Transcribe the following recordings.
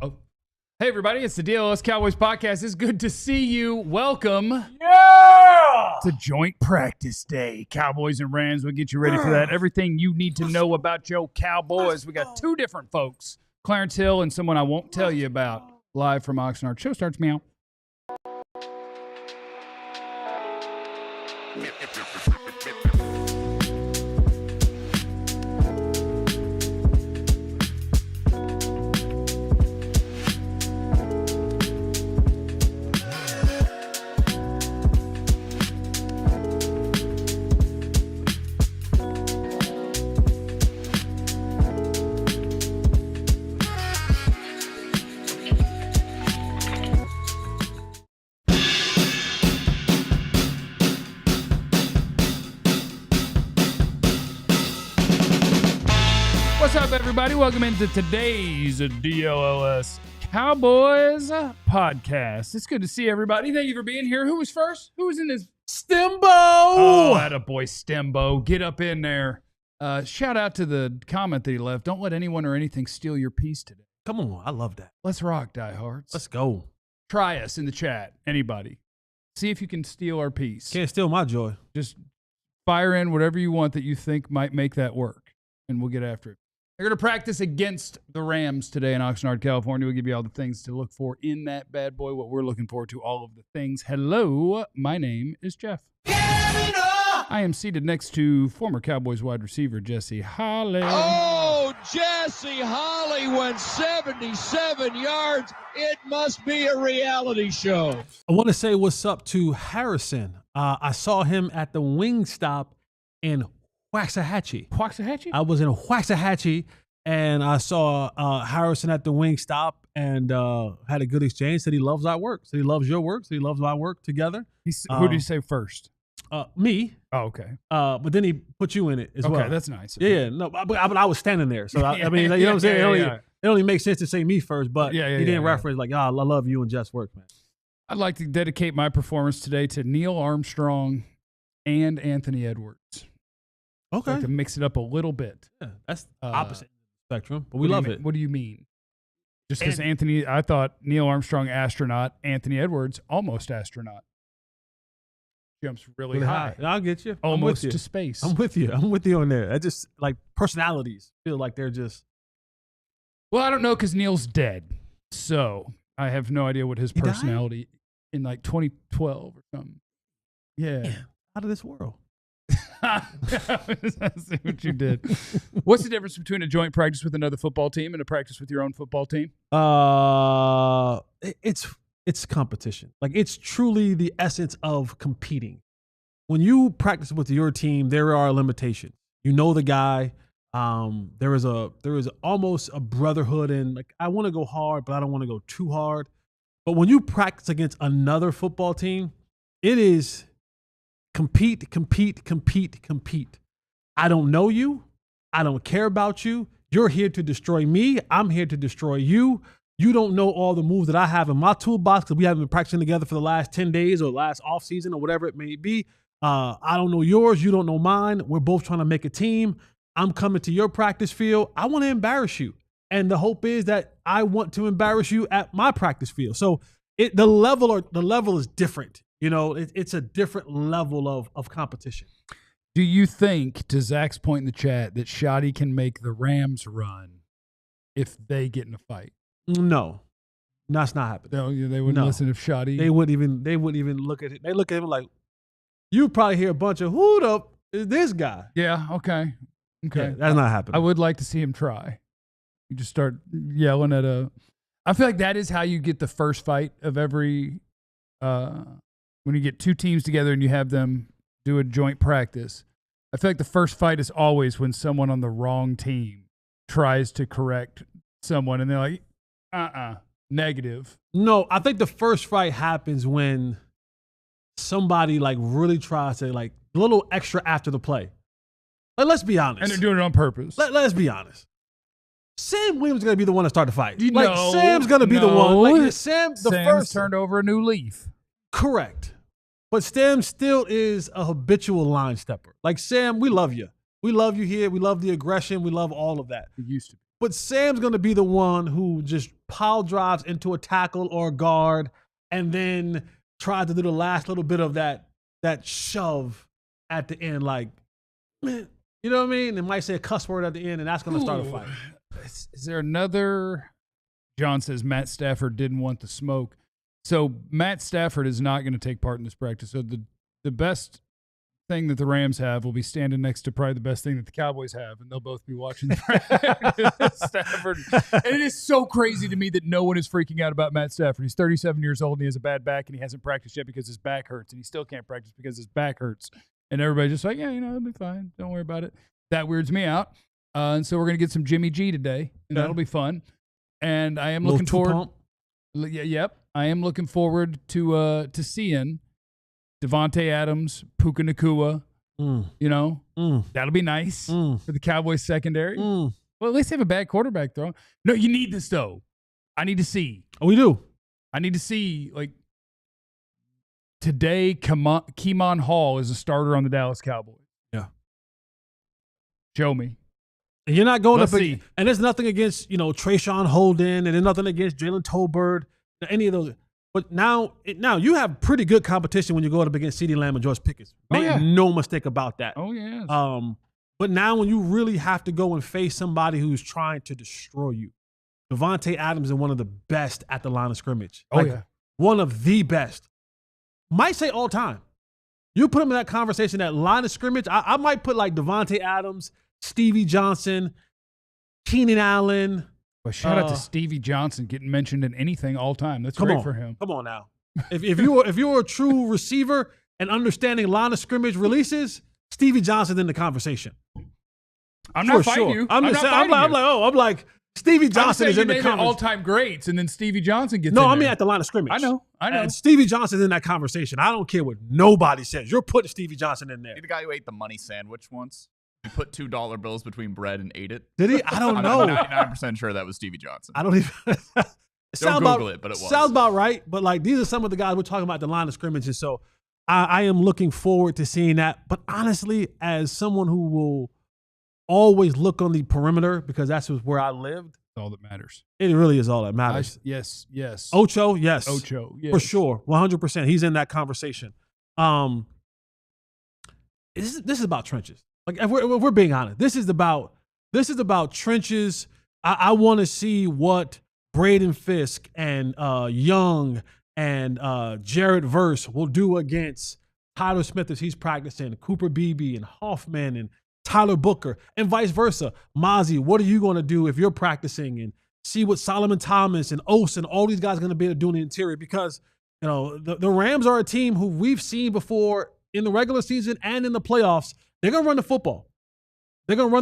Oh. Hey, everybody. It's the DLLS Cowboys podcast. It's good to see you. Welcome. Yeah! To joint practice day. Cowboys and Rams. We'll get you ready for that. Everything you need to know about your Cowboys. We got two different folks, Clarence Hill and someone I won't tell you about, live from Oxnard. Show starts meow. What's up, everybody? Welcome into today's DLLS Cowboys podcast. It's good to see everybody. Thank you for being here. Who was first? Who was in this? Stembo! Oh, attaboy, Stembo. Get up in there. Shout out to the comment that he left. Don't let anyone or anything steal your peace today. Come on, I love that. Let's rock, diehards. Let's go. Try us in the chat. Anybody. See if you can steal our peace. Can't steal my joy. Just fire in whatever you want that you think might make that work, and we'll get after it. They're going to practice against the Rams today in Oxnard, California. We'll give you all the things to look for in that bad boy, what we're looking forward to, all of the things. Hello, my name is Jeff. I am seated next to former Cowboys wide receiver Jesse Holly. Oh, Jesse Holly went 77 yards. It must be a reality show. I want to say what's up to Harrison. I saw him at the Wingstop in Waxahachie. Waxahachie? I was in Waxahachie, and I saw Harrison at the Wingstop and had a good exchange. Said he loves our work. Said he loves your work. Said he loves my work together. Who did he say first? Me. Oh, okay. But then he put you in it as well. Okay, that's nice. Yeah, no, but I was standing there. So, I mean, you know what I'm saying? It only makes sense to say me first, but he didn't reference like, I love you and Jeff's work, man. I'd like to dedicate my performance today to Neil Armstrong and Anthony Edwards. Okay. I'd like to mix it up a little bit. Yeah, that's opposite spectrum, but we love it. What do you mean? Just because I thought Neil Armstrong, astronaut, Anthony Edwards, almost astronaut. Jumps really high. I'll get you. Almost to space. I'm with you. I'm with you on there. I just like personalities feel like they're just. Well, I don't know because Neil's dead. So I have no idea what his personality in like 2012 or something. Yeah. Out of this world. I see what you did. What's the difference between a joint practice with another football team and a practice with your own football team? It's competition. Like it's truly the essence of competing. When you practice with your team, there are limitations. You know the guy. There is almost a brotherhood, and like I want to go hard, but I don't want to go too hard. But when you practice against another football team, it is compete. I don't know you. I don't care about you. You're here to destroy me. I'm here to destroy you. You don't know all the moves that I have in my toolbox because we haven't been practicing together for the last 10 days or last off season or whatever it may be. I don't know yours. You don't know mine. We're both trying to make a team. I'm coming to your practice field. I want to embarrass you. And the hope is that I want to embarrass you at my practice field. So the level is different. You know, it's a different level of competition. Do you think, to Zach's point in the chat, that Shoddy can make the Rams run if they get in a fight? No, that's not happening. They wouldn't listen if Shoddy. They wouldn't even look at it. They look at him like, you probably hear a bunch of who the is this guy? Yeah. Okay. Yeah, that's not happening. I would like to see him try. You just start yelling at I feel like that is how you get the first fight of every. When you get two teams together and you have them do a joint practice, I feel like the first fight is always when someone on the wrong team tries to correct someone and they're like, negative. No, I think the first fight happens when somebody like really tries to like a little extra after the play. Like, let's be honest. And they're doing it on purpose. Let's be honest. Sam Williams is going to be the one to start the fight. No, Sam's going to be the one. Like, Sam's first turned over a new leaf. Correct. But Sam still is a habitual line stepper. Like, Sam, we love you. We love you here. We love the aggression. We love all of that. It used to be. But Sam's going to be the one who just pile drives into a tackle or a guard and then tries to do the last little bit of that shove at the end. Like, man, you know what I mean? They might say a cuss word at the end, and that's going to start a fight. Is there another? John says Matt Stafford didn't want the smoke. So Matt Stafford is not going to take part in this practice. So the best thing that the Rams have will be standing next to probably the best thing that the Cowboys have, and they'll both be watching the practice. Stafford. And it is so crazy to me that no one is freaking out about Matt Stafford. He's 37 years old, and he has a bad back, and he hasn't practiced yet because his back hurts, and he still can't practice because his back hurts. And everybody's just like, yeah, it'll be fine. Don't worry about it. That weirds me out. And so we're going to get some Jimmy G today, and that'll be fun. And I am looking forward. Yep. I am looking forward to seeing Devontae Adams, Puka Nacua. That'll be nice for the Cowboys secondary. Well, at least they have a bad quarterback throw. No, you need this, though. I need to see. Oh, we do. I need to see, like, today, Keemon Hall is a starter on the Dallas Cowboys. Yeah. Show me. And you're not going Let's up see. And there's nothing against, Trayshawn Holden, and there's nothing against Jalen Tolbert, any of those. But now you have pretty good competition when you go up against CeeDee Lamb and George Pickens. Make no mistake about that. Oh, yeah. But now when you really have to go and face somebody who's trying to destroy you, Devontae Adams is one of the best at the line of scrimmage. One of the best. Might say all time. You put him in that conversation, that line of scrimmage, I might put like Devontae Adams, Stevie Johnson, Keenan Allen. Well, shout out to Stevie Johnson getting mentioned in anything all time. That's great for him. Come on now. If you're a true receiver and understanding line of scrimmage releases, Stevie Johnson's in the conversation. I'm not fighting you. I'm like Stevie Johnson is in the conversation. All-time greats, and then Stevie Johnson gets in No, there. I mean at the line of scrimmage. I know. And Stevie Johnson's in that conversation. I don't care what nobody says. You're putting Stevie Johnson in there. The guy who ate the money sandwich once. He put $2 bills between bread and ate it. Did he? I don't know. I'm 99% sure that was Stevie Johnson. I don't even. Don't Google it, but it was. Sounds about right. But like these are some of the guys we're talking about the line of scrimmage, and so I am looking forward to seeing that. But honestly, as someone who will always look on the perimeter because that's where I lived, all that matters. It really is all that matters. Yes. Ocho, yes. Ocho, yes. For sure. 100%. He's in that conversation. This is about trenches. Like if we're being honest, this is about trenches. I want to see what Braden Fisk and Young and Jared Verse will do against Tyler Smith as he's practicing, Cooper Beebe and Hoffman and Tyler Booker, and vice versa. Mazi, what are you going to do if you're practicing, and see what Solomon Thomas and Ose and all these guys are going to be able to do in the interior? Because the Rams are a team who we've seen before in the regular season and in the playoffs. They're going to run the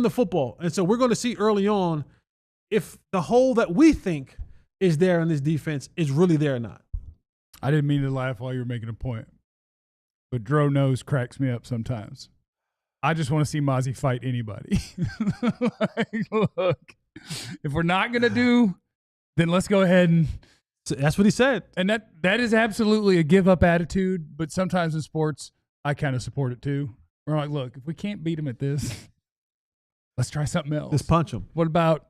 football. And so we're going to see early on if the hole that we think is there in this defense is really there or not. I didn't mean to laugh while you were making a point, but Dro Nose cracks me up sometimes. I just want to see Mazi fight anybody. Look, if we're not going to do, then let's go ahead and. That's what he said. And that is absolutely a give-up attitude, but sometimes in sports, I kind of support it too. We're like, look, if we can't beat him at this, let's try something else. Just punch him. What about,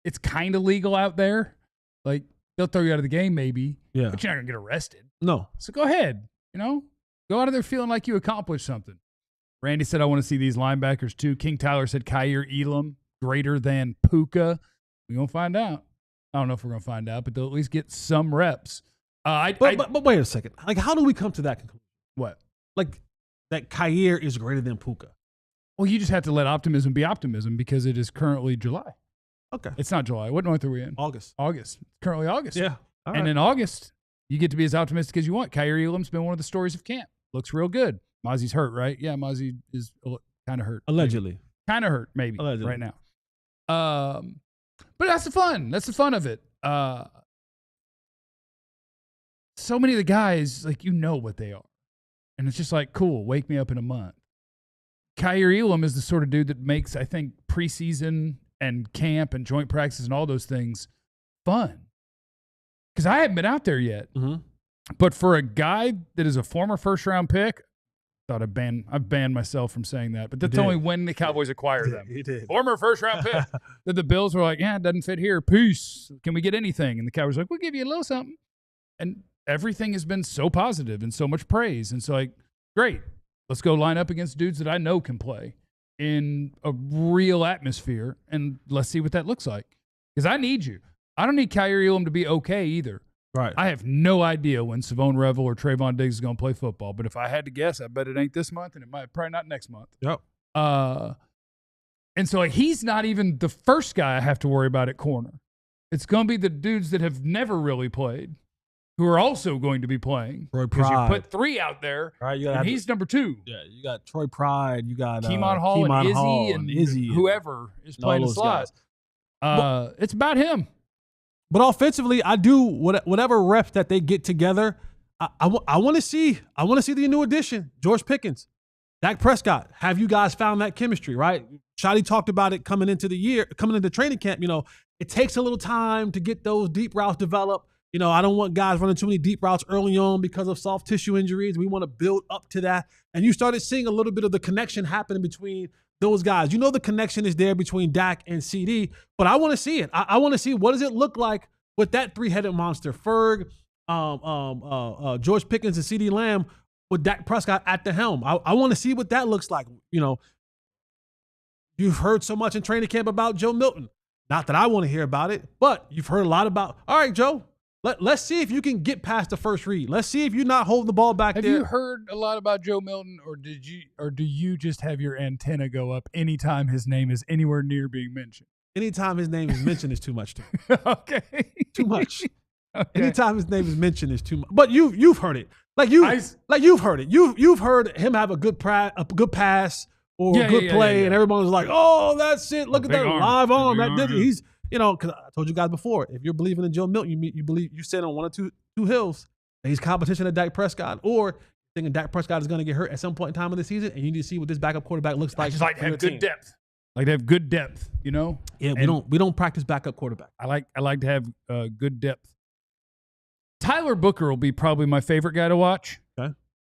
it's kind of legal out there. Like, they'll throw you out of the game maybe, but you're not going to get arrested. No. So go ahead, go out of there feeling like you accomplished something. Randy said, I want to see these linebackers too. King Tyler said, Kyer Elam greater than Puka. We're going to find out. I don't know if we're going to find out, but they'll at least get some reps. But wait a second. Like, how do we come to that conclusion? What? Like, that Kyer is greater than Puka. Well, you just have to let optimism be optimism because it is currently July. Okay. It's not July. What month are we in? August. It's currently August. Yeah. All and right. in August, you get to be as optimistic as you want. Kyer Elam's been one of the stories of camp. Looks real good. Mazi's hurt, right? Yeah, Mazi is kind of hurt. Allegedly. Kind of hurt, maybe, Allegedly. right now. But that's the fun. That's the fun of it. So many of the guys, like, what they are. And it's just like, cool, wake me up in a month. Kyer Elam is the sort of dude that makes, I think, preseason and camp and joint practices and all those things fun. Because I haven't been out there yet. Mm-hmm. But for a guy that is a former first-round pick, thought I've banned myself from saying that, but that's did. only when the Cowboys acquire them. He did. Former first-round pick. That the Bills were like, yeah, it doesn't fit here. Peace. Can we get anything? And the Cowboys were like, we'll give you a little something. And everything has been so positive and so much praise. And so, like, great. Let's go line up against dudes that I know can play in a real atmosphere, and let's see what that looks like. Because I need you. I don't need Kyrie Elam to be okay either. Right. I have no idea when Savone Revel or Trayvon Diggs is going to play football, but if I had to guess, I bet it ain't this month, and it might probably not next month. Yep. And so like, he's not even the first guy I have to worry about at corner. It's going to be the dudes that have never really played who are also going to be playing. Troy Because you Pride. put 3 out there, Right, you and he's number 2. Yeah, you got Troy Pride, you got Keemon Hall Keemon and Izzy Hall and Izzy whoever is and all playing the those slot. guys. It's about him. But offensively, I do whatever reps that they get together. I want to see the new addition, George Pickens, Dak Prescott. Have you guys found that chemistry? Right? Shotty talked about it coming into training camp. You know, it takes a little time to get those deep routes developed. You know, I don't want guys running too many deep routes early on because of soft tissue injuries. We want to build up to that. And you started seeing a little bit of the connection happening between those guys. You know, the connection is there between Dak and CD, but I want to see it. I want to see what does it look like with that 3-headed monster, Ferg, George Pickens, and CD Lamb with Dak Prescott at the helm. I want to see what that looks like. You know, you've heard so much in training camp about Joe Milton. Not that I want to hear about it, but you've heard a lot about, all right, Joe, let's see if you can get past the first read. Let's see if you're not holding the ball back Have there. you heard a lot about Joe Milton, or do you just have your antenna go up anytime his name is anywhere near being mentioned? Anytime his name is mentioned is too much to me. Okay. Too much. Okay. Anytime his name is mentioned is too much. But you've heard it. You've heard it. You've heard him have a good pass or a good play, and everyone was like, "Oh, that's it! Look at that live arm! That did it." He's, you know, because I told you guys before, if you're believing in Joe Milton, you stand on one or two hills. And he's competition to Dak Prescott, or thinking Dak Prescott is going to get hurt at some point in time of the season, and you need to see what this backup quarterback looks like. I just like to have good depth. Like to have good depth, you know. Yeah, we don't practice backup quarterback. I like to have good depth. Tyler Booker will be probably my favorite guy to watch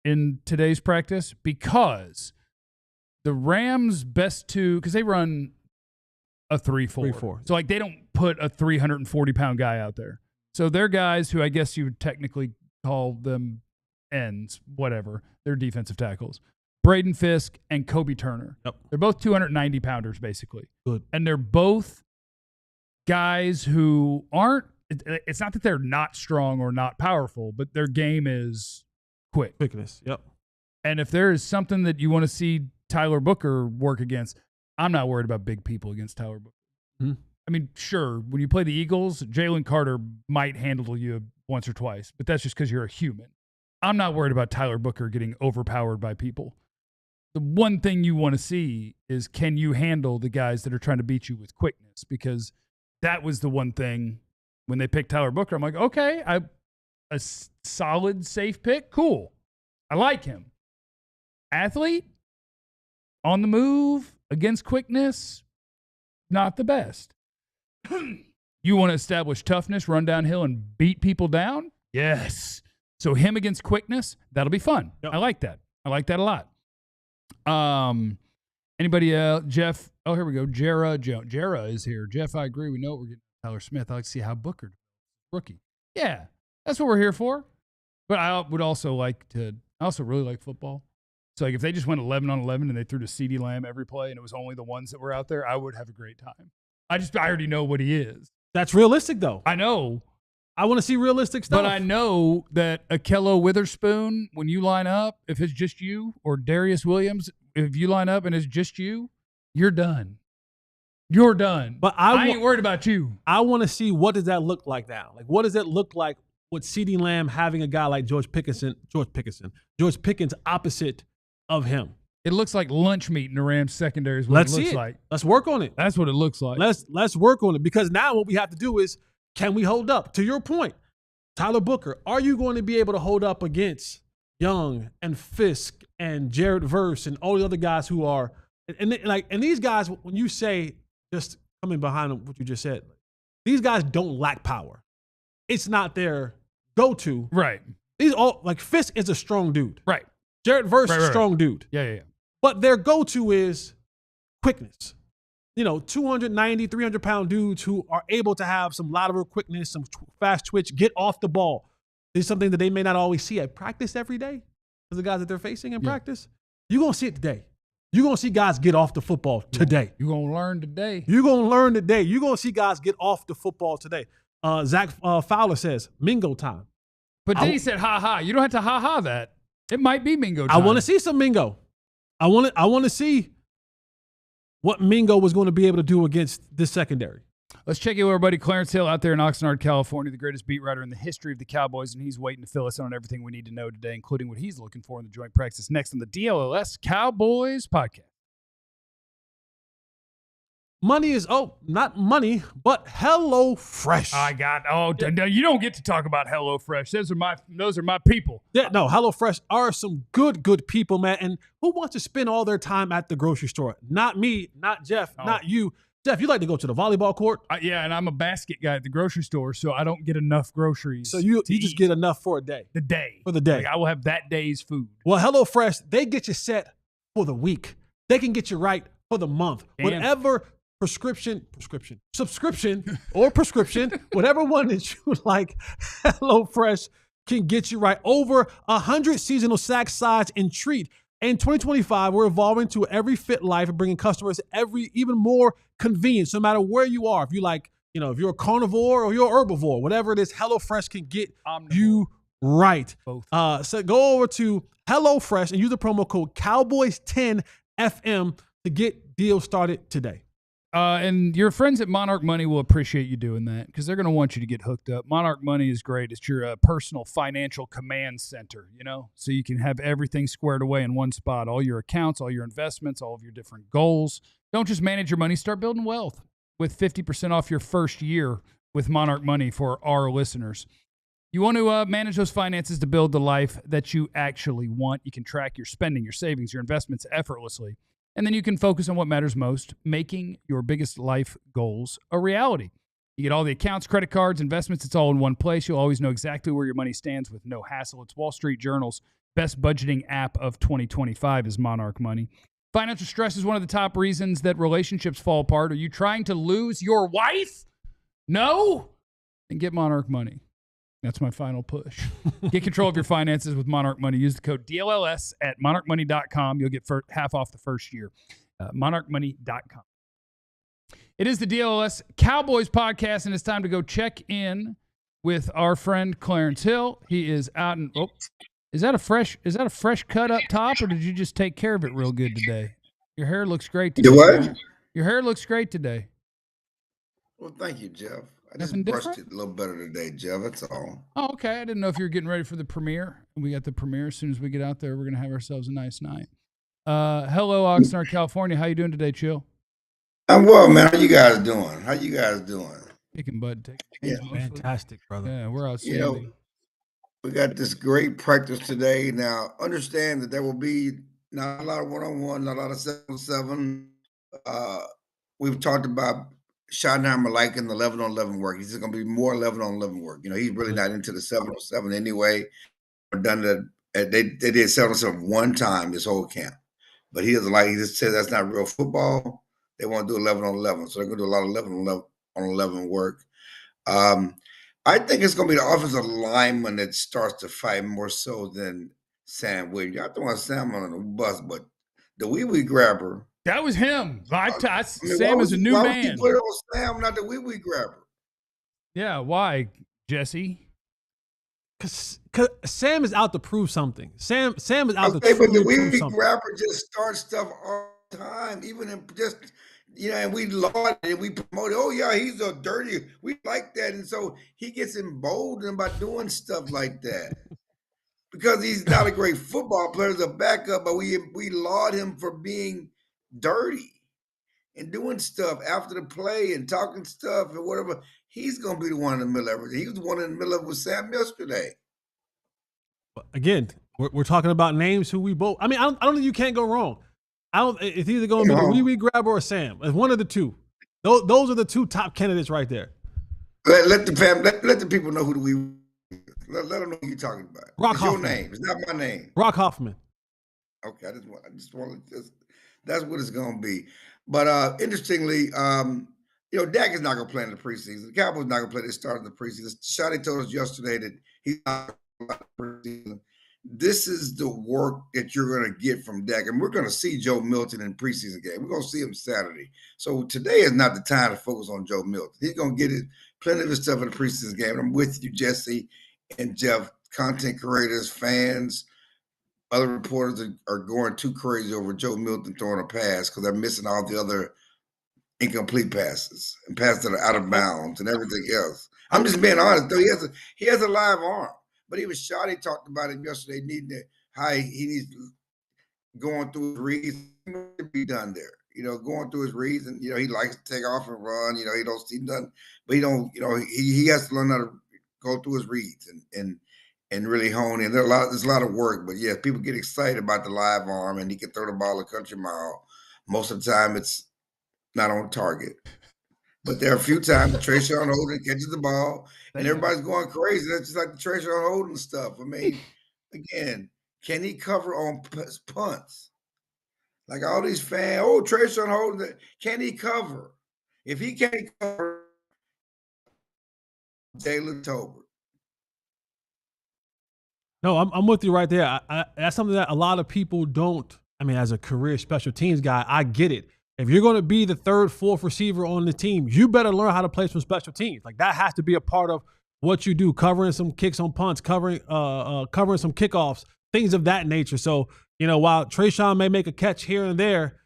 in today's practice, because the Rams' best 2, because they run a 3-4. So like they don't put a 340-pound guy out there. So they're guys who I guess you would technically call them ends, whatever. They're defensive tackles. Braden Fisk and Kobe Turner. Yep. They're both 290-pounders, basically. Good. And they're both guys who aren't – it's not that they're not strong or not powerful, but their game is quickness. Yep. And if there is something that you want to see Tyler Booker work against, I'm not worried about big people against Tyler Booker. Mm-hmm. I mean, sure, when you play the Eagles, Jalen Carter might handle you once or twice, but that's just because you're a human. I'm not worried about Tyler Booker getting overpowered by people. The one thing you want to see is, can you handle the guys that are trying to beat you with quickness? Because that was the one thing when they picked Tyler Booker. I'm like, okay, a solid, safe pick. Cool. I like him. Athlete, on the move, against quickness, not the best. You want to establish toughness, run downhill, and beat people down? Yes. So him against quickness, that'll be fun. Yep. I like that. I like that a lot. Anybody else? Jeff. Oh, here we go. Jera Jones. Jera is here. Jeff, I agree. We know we're getting Tyler Smith. I like to see how Booker, rookie. Yeah, that's what we're here for. But I would also like to. I also really like football. So like if they just went 11-on-11 and they threw to CeeDee Lamb every play and it was only the ones that were out there, I would have a great time. I already know what he is. That's realistic, though. I know. I want to see realistic stuff. But I know that Akello Witherspoon, when you line up, if it's just you, or Darius Williams, if you line up and it's just you, you're done. You're done. But I ain't worried about you. I want to see, what does that look like now? Like, what does that look like with CeeDee Lamb having a guy like George Pickens opposite of him? It looks like lunch meat in the Rams secondary is what it looks like. Let's work on it. That's what it looks like. Let's work on it, because now what we have to do is, can we hold up? To your point, Tyler Booker, are you going to be able to hold up against Young and Fisk and Jared Verse and all the other guys who are and these guys, when you say, just coming behind what you just said, these guys don't lack power. It's not their go-to. Right. These all, like, Fisk is a strong dude. Right. Jared Verse, Right. strong dude. Yeah. But their go-to is quickness. 290, 300-pound dudes who are able to have some lateral quickness, some fast twitch, get off the ball. This is something that they may not always see at practice every day. For the guys that they're facing in practice, you're going to see it today. You're going to see guys get off the football today. You're going to learn today. You're going to learn today. You're going to see guys get off the football today. Zach Fowler says, Mingo time. But then he said, ha-ha. You don't have to ha-ha that. It might be Mingo time. I want to see some Mingo. I want to see what Mingo was going to be able to do against this secondary. Let's check in with our buddy Clarence Hill out there in Oxnard, California, the greatest beat writer in the history of the Cowboys, and he's waiting to fill us in on everything we need to know today, including what he's looking for in the joint practice next on the DLLS Cowboys podcast. Money is, not money, but HelloFresh. You don't get to talk about HelloFresh. Those are my people. Yeah, no, HelloFresh are some good people, man. And who wants to spend all their time at the grocery store? Not me, not Jeff, not you. Jeff, you like to go to the volleyball court? Yeah, and I'm a basket guy at the grocery store, so I don't get enough groceries. So you just get enough for a day. For the day. Like, I will have that day's food. Well, HelloFresh, they get you set for the week. They can get you right for the month. Whatever subscription, whatever one that you like, HelloFresh can get you right. Over 100 seasonal snack, sides, and treat. In 2025, we're evolving to every fit life and bringing customers even more convenience, no matter where you are. If you like, if you're a carnivore or you're an herbivore, whatever it is, HelloFresh can get you right. Both. So go over to HelloFresh and use the promo code Cowboys10FM to get deals started today. And your friends at Monarch Money will appreciate you doing that because they're going to want you to get hooked up. Monarch Money is great. It's your personal financial command center, so you can have everything squared away in one spot, all your accounts, all your investments, all of your different goals. Don't just manage your money, start building wealth with 50% off your first year with Monarch Money for our listeners. You want to manage those finances to build the life that you actually want. You can track your spending, your savings, your investments effortlessly. And then you can focus on what matters most, making your biggest life goals a reality. You get all the accounts, credit cards, investments. It's all in one place. You'll always know exactly where your money stands with no hassle. It's Wall Street Journal's best budgeting app of 2025 is Monarch Money. Financial stress is one of the top reasons that relationships fall apart. Are you trying to lose your wife? No? Then get Monarch Money. That's my final push. Get control of your finances with Monarch Money. Use the code DLLS at monarchmoney.com. You'll get half off the first year. Monarchmoney.com. It is the DLLS Cowboys podcast, and it's time to go check in with our friend Clarence Hill. He is out in. Is that a fresh cut up top, or did you just take care of it real good today? Your hair looks great today. Your hair looks great today. Well, thank you, Jeff. I Nothing just brushed different? it a little better today, Jeff. That's all. Oh, okay. I didn't know if you were getting ready for the premiere. We got the premiere. As soon as we get out there, we're going to have ourselves a nice night. Hello, Oxnard, California. How you doing today, Chill? I'm well, man. How you guys doing? Kicking butt. Yeah. Fantastic, brother. Yeah, we're outstanding. We got this great practice today. Now, understand that there will be not a lot of one-on-one, not a lot of 7-on-7. We've talked about Schottenheimer liking the 11-on-11 work. He's going to be more 11-on-11 work. He's really not into the 7-on-7 anyway. Done that. They did 7-on-7 one time this whole camp, but he doesn't like. He just said that's not real football. They want to do 11-on-11, so they're going to do a lot of 11-on-11 work. I think it's going to be the offensive lineman that starts to fight more so than Sam Williams. Y'all don't want Sam on the bus, but the wee grabber. That was him. Sam is a new man. Why man. would you put it on Sam, not the wee grabber? Yeah, why, Jesse? Because Sam is out to prove something. Sam is out to but the prove wee something. grabber just starts stuff all the time, even in just and we laud it, we promote it. Oh yeah, he's a dirty. We like that, and so he gets emboldened by doing stuff like that. Because he's not a great football player as a backup, but we laud him for being dirty and doing stuff after the play and talking stuff and whatever. He's going to be the one in the middle of everything. He was the one in the middle of it with Sam yesterday. Again, we're talking about names who we both. I mean, I don't think you can't go wrong. It's either going to be the wee grabber or Sam. It's one of the two. Those are the two top candidates right there. Let the people know who the wee. Let them know who you're talking about. Brock it's Hoffman. Your name. It's not my name. Brock Hoffman. Okay, I just want to that's what it's going to be. But interestingly, Dak is not going to play in the preseason. The Cowboys not going to play this start of the preseason. Shotty told us yesterday that he's not going to play the preseason. This is the work that you're going to get from Dak, and we're going to see Joe Milton in preseason game. We're going to see him Saturday. So today is not the time to focus on Joe Milton. He's going to get plenty of his stuff in the preseason game. I'm with you, Jesse and Jeff, content creators, fans. Other reporters are going too crazy over Joe Milton throwing a pass because they're missing all the other incomplete passes and passes that are out of bounds and everything else. I'm just being honest, though. He has a live arm, but he was shot. He talked about it yesterday, how he needs going through his reads to be done there. Going through his reads, and he likes to take off and run. He don't see nothing, but he don't. He has to learn how to go through his reads and really hone in. There's a lot of work, but yeah, people get excited about the live arm and he can throw the ball a country mile. Most of the time it's not on target. But there are a few times Trayshawn Holden catches the ball and everybody's going crazy. That's just like the Trayshawn Holden stuff. I mean, again, can he cover on punts? Like all these fans, Trayshawn Holden, can he cover? If he can't cover, Jalen Tolbert. No, I'm with you right there. That's something that a lot of people don't. I mean, as a career special teams guy, I get it. If you're going to be the third, fourth receiver on the team, you better learn how to play some special teams. Like that has to be a part of what you do, covering some kicks on punts, covering some kickoffs, things of that nature. So, while Trayshawn may make a catch here and there,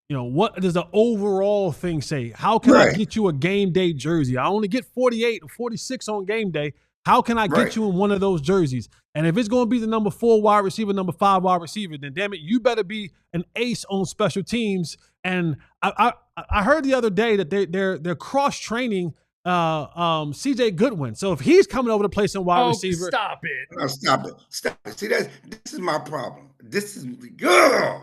what does the overall thing say? How can I get you a game day jersey? I only get 48 or 46 on game day. How can I get you in one of those jerseys? And if it's going to be the number 4 wide receiver, number 5 wide receiver, then damn it, you better be an ace on special teams. And I heard the other day that they're cross training CJ Goodwin. So if he's coming over to play some wide receiver, stop it. No, stop it. See, this is my problem. This is good.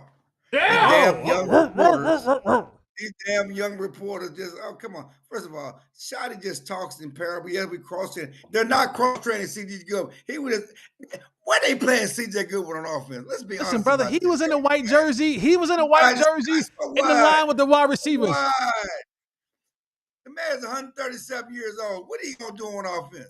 These damn young reporters just, come on. First of all, Shotty just talks in parable. Yeah, we cross-training. They're not cross-training CJ Goodwin. Why they playing CJ Goodwin on offense? Let's be honest. Listen, brother, he was in a white jersey. He was in a white jersey in the line with the wide receivers. Why? The man's 137 years old. What are you going to do on offense?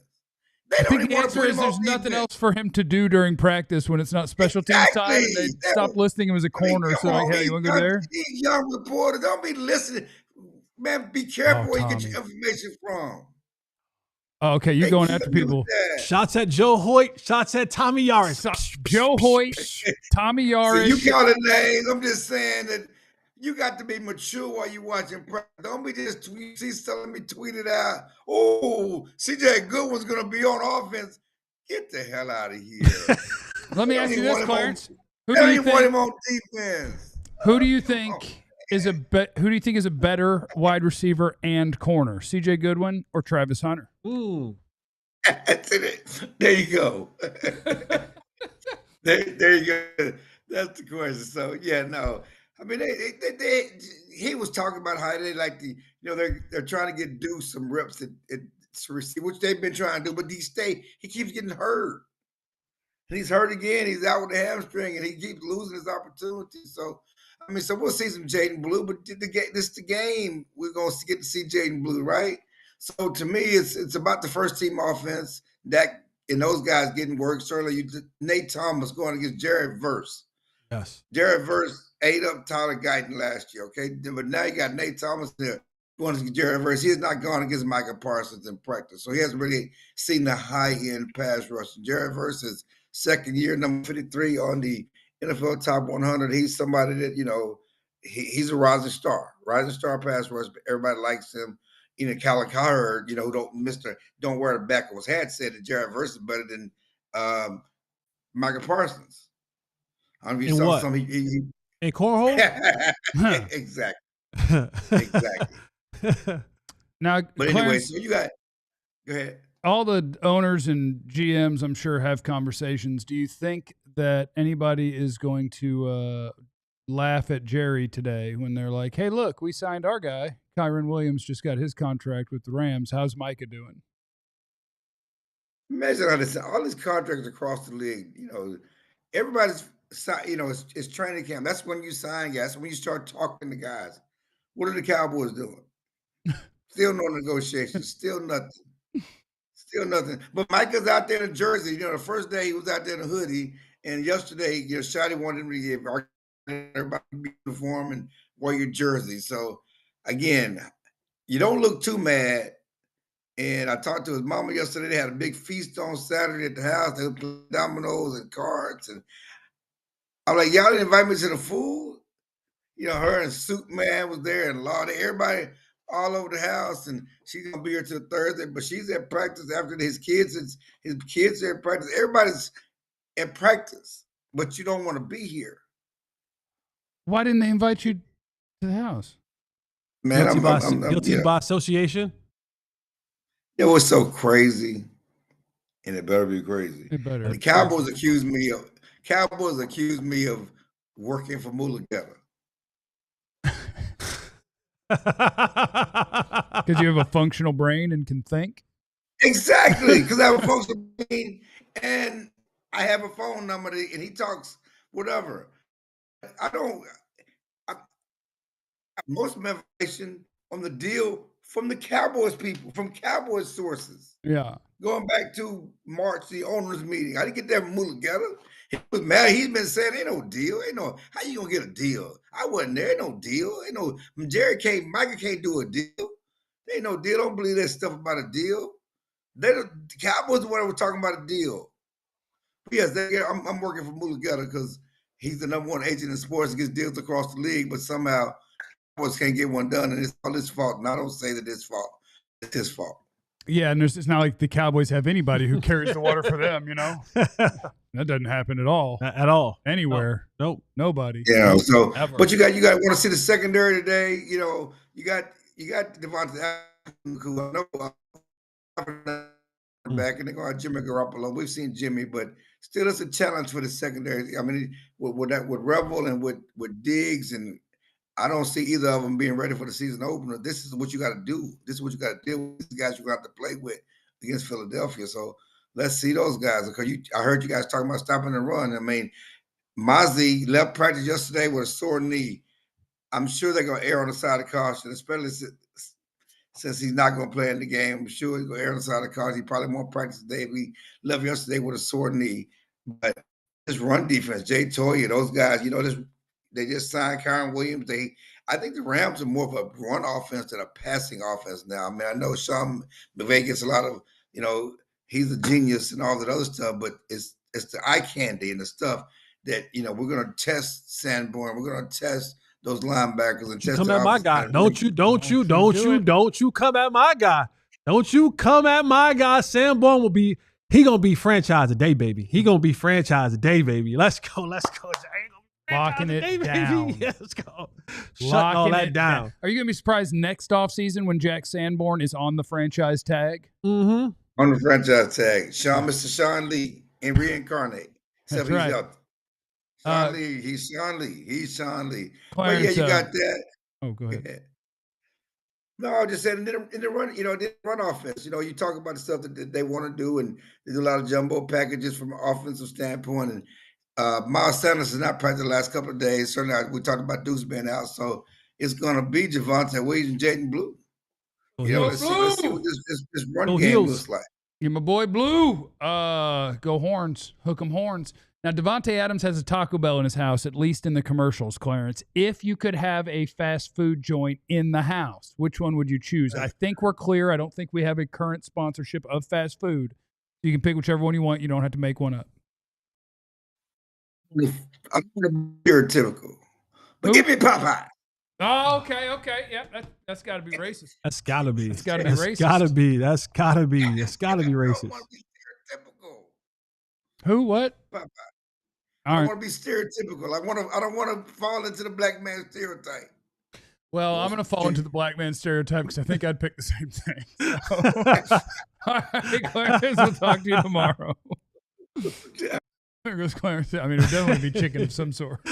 I think the answer is there's nothing else for him to do during practice when it's not special teams time, and they stop listing him as a corner. So, hey, you want to go there? These young reporters, don't be listening. Man, be careful where you get your information from. Oh, okay, you're going after people. Shots at Joe Hoyt. Shots at Tommy Yaris. Joe Hoyt, Tommy Yaris. So you call the names. I'm just saying that you got to be mature while you're watching practice. Don't be just telling me tweet it out. Oh, CJ Goodwin's going to be on offense. Get the hell out of here. Let me ask you this, Clarence. Who do you want him on defense? Who do you think is a better wide receiver and corner? CJ Goodwin or Travis Hunter? Ooh. There you go. there you go. That's the question. So yeah, no. I mean, he was talking about how they like they're trying to get Deuce some reps at receive, which they've been trying to do, but he keeps getting hurt. And he's hurt again. He's out with the hamstring, and he keeps losing his opportunity. So, I mean, we'll see some Jaden Blue, but this is the game. We're going to get to see Jaden Blue, right? So, to me, it's about the first-team offense. Dak and those guys getting work. Certainly, Nate Thomas going against Jared Verse. Yes. Jared Verse ate up Tyler Guyton last year, okay? But now you got Nate Thomas there going against Jared Verse. He has not gone against Micah Parsons in practice, so he hasn't really seen the high-end pass rush. Jared Verse is second year, number 53 on the NFL Top 100. He's somebody that, he's a rising star pass rush. Everybody likes him. Callum Cowherd, don't wear the back of his hat, said that Jared Verse is better than Micah Parsons. I don't know if you saw some. In cornhole? Exactly. Now, but anyway, so you got. Go ahead. All the owners and GMs, I'm sure, have conversations. Do you think that anybody is going to laugh at Jerry today when they're like, "Hey, look, we signed our guy. Kyron Williams just got his contract with the Rams. How's Micah doing?" Imagine all these contracts across the league. Everybody's it's training camp. That's when you sign guys. That's when you start talking to guys. What are the Cowboys doing? Still no negotiations. Still nothing. Still nothing. But Micah's out there in Jersey. The first day he was out there in a hoodie, and yesterday, Shotty wanted him to give everybody uniform and wear your jersey. So again, you don't look too mad. And I talked to his mama yesterday. They had a big feast on Saturday at the house. They were playing dominoes and cards. And I'm like, y'all didn't invite me to the food? Her and Soup Man was there and Lottie, everybody all over the house. And she's going to be here till Thursday, but she's at practice after his kids are at practice. Everybody's at practice, but you don't want to be here. Why didn't they invite you to the house? Man, guilty by association. It was so crazy, and it better be crazy. It better. The Cowboys accused me of working for Mulligata. Because you have a functional brain and can think? Exactly, because I have a functional brain and I have a phone number and he talks whatever. Most of my information on the deal from the Cowboys people, from Cowboys sources. Yeah. Going back to March, the owners meeting. I didn't get that from Mulligata. He was mad. He's been saying, ain't no deal. Ain't no, how you gonna get a deal? I wasn't there. Ain't no deal. Ain't no, Micah can't do a deal. Ain't no deal. Don't believe that stuff about a deal. The Cowboys the one that were talking about a deal. But yes, I'm working for Mulligata because he's the number one agent in sports and gets deals across the league, but somehow Cowboys can't get one done, and it's all his fault. And I don't say that it's fault. It's his fault. Yeah, and it's not like the Cowboys have anybody who carries the water for them, That doesn't happen at all. At all. Anywhere. Nope. Nobody. So Ever. But you got want to see the secondary today. You got Devontae, who I know back, and they're going to have Jimmy Garoppolo. We've seen Jimmy, but still it's a challenge for the secondary. I mean, with Revel and with Diggs, and I don't see either of them being ready for the season opener. This is what you got to do. This is what you got to deal with. These guys you're going to have to play with against Philadelphia. So let's see those guys. Because I heard you guys talking about stopping the run. I mean, Mazi left practice yesterday with a sore knee. I'm sure they're going to err on the side of caution, especially since he's not going to play in the game. I'm sure he's going to err on the side of caution. He probably won't practice today. We left yesterday with a sore knee. But this run defense, Jay Toya, those guys, they just signed Kyron Williams. I think the Rams are more of a run offense than a passing offense now. I mean, I know Sean McVay gets a lot of, he's a genius and all that other stuff, but it's the eye candy and the stuff that, we're going to test Sanborn. We're going to test those linebackers and test. Come at my guy. Don't you come at my guy. Don't you come at my guy. Sanborn he going to be franchise today, baby. He going to be franchise today, baby. Let's go. Locking it down. Yeah, let's go. Shutting all that down. Are you going to be surprised next offseason when Jack Sanborn is on the franchise tag? Mm-hmm. On the franchise tag. Mr. Sean Lee and reincarnate. That's right. Sean Lee. He's Sean Lee. He's Sean Lee. Clarence, but yeah, you got that. Oh, go ahead. No, I just said in the run, the run offense, you talk about the stuff that they want to do, and they do a lot of jumbo packages from an offensive standpoint. And Miles Sanders has not practiced the last couple of days. Certainly, we talked about Deuce being out, so it's going to be Javonte Williams and Jaden Blue. Let's see what this run game looks like. You're my boy Blue. Go Horns. Hook 'em horns. Now, Devontae Adams has a Taco Bell in his house, at least in the commercials, Clarence. If you could have a fast food joint in the house, which one would you choose? I think we're clear. I don't think we have a current sponsorship of fast food. You can pick whichever one you want. You don't have to make one up. I'm going to be stereotypical. But give me Popeye. Oh, okay. Yeah, that's got to be racist. That's got to be. That's got to be racist. That's got to be racist. Who? What? Popeye. I want to be stereotypical. I don't want to fall into the black man stereotype. Well, I'm going to fall into the black man stereotype because I think I'd pick the same thing. So. All right, Clarence, we'll talk to you tomorrow. There goes Clarence. I mean, it would definitely be chicken of some sort.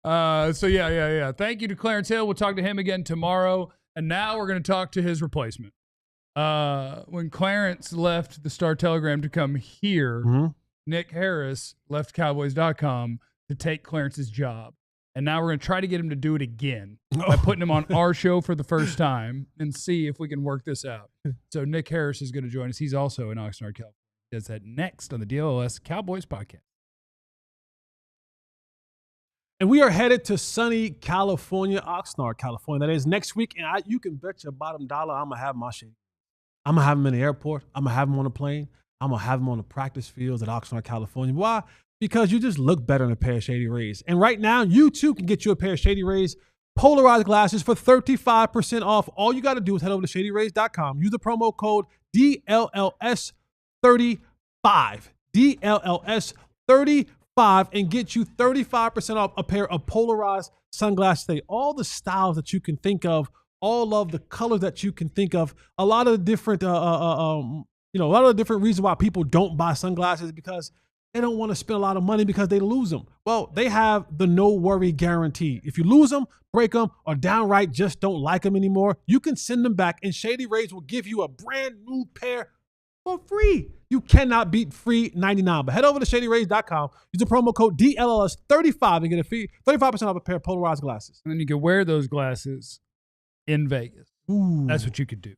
So yeah. Thank you to Clarence Hill. We'll talk to him again tomorrow. And now we're going to talk to his replacement. When Clarence left the Star Telegram to come here, Nick Harris left Cowboys.com to take Clarence's job. And now we're going to try to get him to do it again by putting him on our show for the first time and see if we can work this out. So Nick Harris is going to join us. He's also in Oxnard, California. He does that next on the DLLS Cowboys podcast. And we are headed to sunny California, Oxnard, California. That is next week. And you can bet your bottom dollar I'm going to have my shit. I'm going to have him in the airport. I'm going to have him on a plane. I'm going to have him on the practice fields at Oxnard, California. Why? Because you just look better in a pair of Shady Rays. And right now, you too can get you a pair of Shady Rays polarized glasses for 35% off. All you got to do is head over to shadyrays.com. Use the promo code DLLS35. DLLS35 and get you 35% off a pair of polarized sunglasses. All the styles that you can think of, all of the colors that you can think of, a lot of the different, a lot of the different reasons why people don't buy sunglasses because they don't want to spend a lot of money because they lose them. Well, they have the no worry guarantee. If you lose them, break them, or downright just don't like them anymore, you can send them back and Shady Rays will give you a brand new pair for free. You cannot beat free 99. But head over to shadyrays.com, use the promo code DLLS35 and get a free 35% off a pair of polarized glasses. And then you can wear those glasses in Vegas. Ooh. That's what you could do.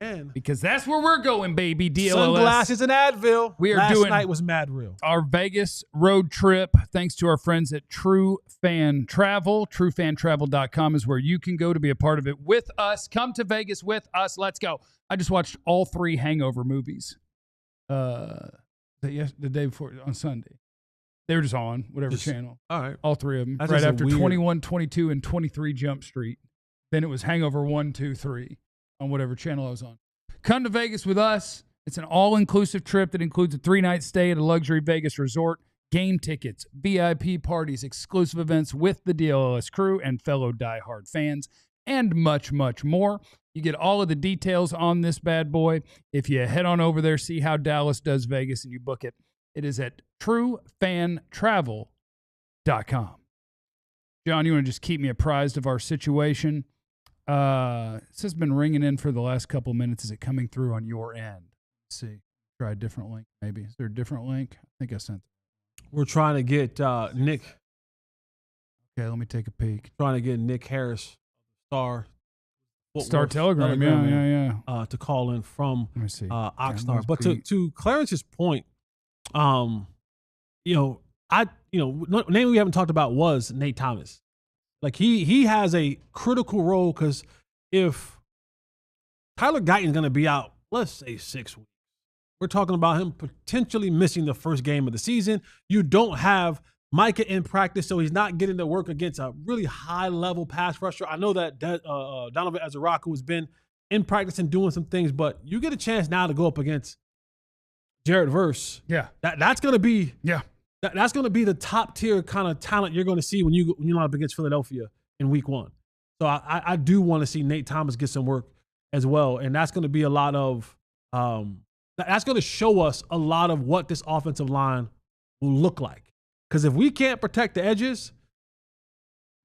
And Because that's where we're going, baby. DLLS. sunglasses and Advil. We are Last doing night was mad real. our Vegas road trip, thanks to our friends at True Fan Travel. TrueFanTravel.com is where you can go to be a part of it with us. Come to Vegas with us. Let's go. I just watched all 3 Hangover movies the day before on Sunday. They were just on whatever channel. All right. All 3 of them. That's right just a after weird- 21, 22, and 23 Jump Street. Then it was Hangover 1, 2, 3 on whatever channel I was on. Come to Vegas with us. It's an all-inclusive trip that includes a 3-night stay at a luxury Vegas resort, game tickets, VIP parties, exclusive events with the DLLS crew and fellow diehard fans, and much, much more. You get all of the details on this bad boy. If you head on over there, see how Dallas does Vegas, and you book it, it is at TrueFanTravel.com. John, you want to just keep me apprised of our situation? This has been ringing in for the last couple minutes. Is it coming through on your end? Let's see. Try a different link, maybe. Is there a different link? I think I sent it. We're trying to get Nick. Okay, let me take a peek. Trying to get Nick Harris, Star Telegram, yeah. To call in from Let me see. Oxnard. But to Clarence's point, name we haven't talked about was Nate Thomas. Like he has a critical role because if Tyler Guyton's going to be out, let's say 6 weeks, we're talking about him potentially missing the first game of the season. You don't have Micah in practice, so he's not getting to work against a really high-level pass rusher. I know that Donovan Azaraku has been in practice and doing some things, but you get a chance now to go up against Jared Verse. Yeah. That's going to be Yeah. That's going to be the top tier kind of talent you're going to see when you line up against Philadelphia in week 1. So I do want to see Nate Thomas get some work as well. And that's going to be a lot of that's going to show us a lot of what this offensive line will look like. Because if we can't protect the edges,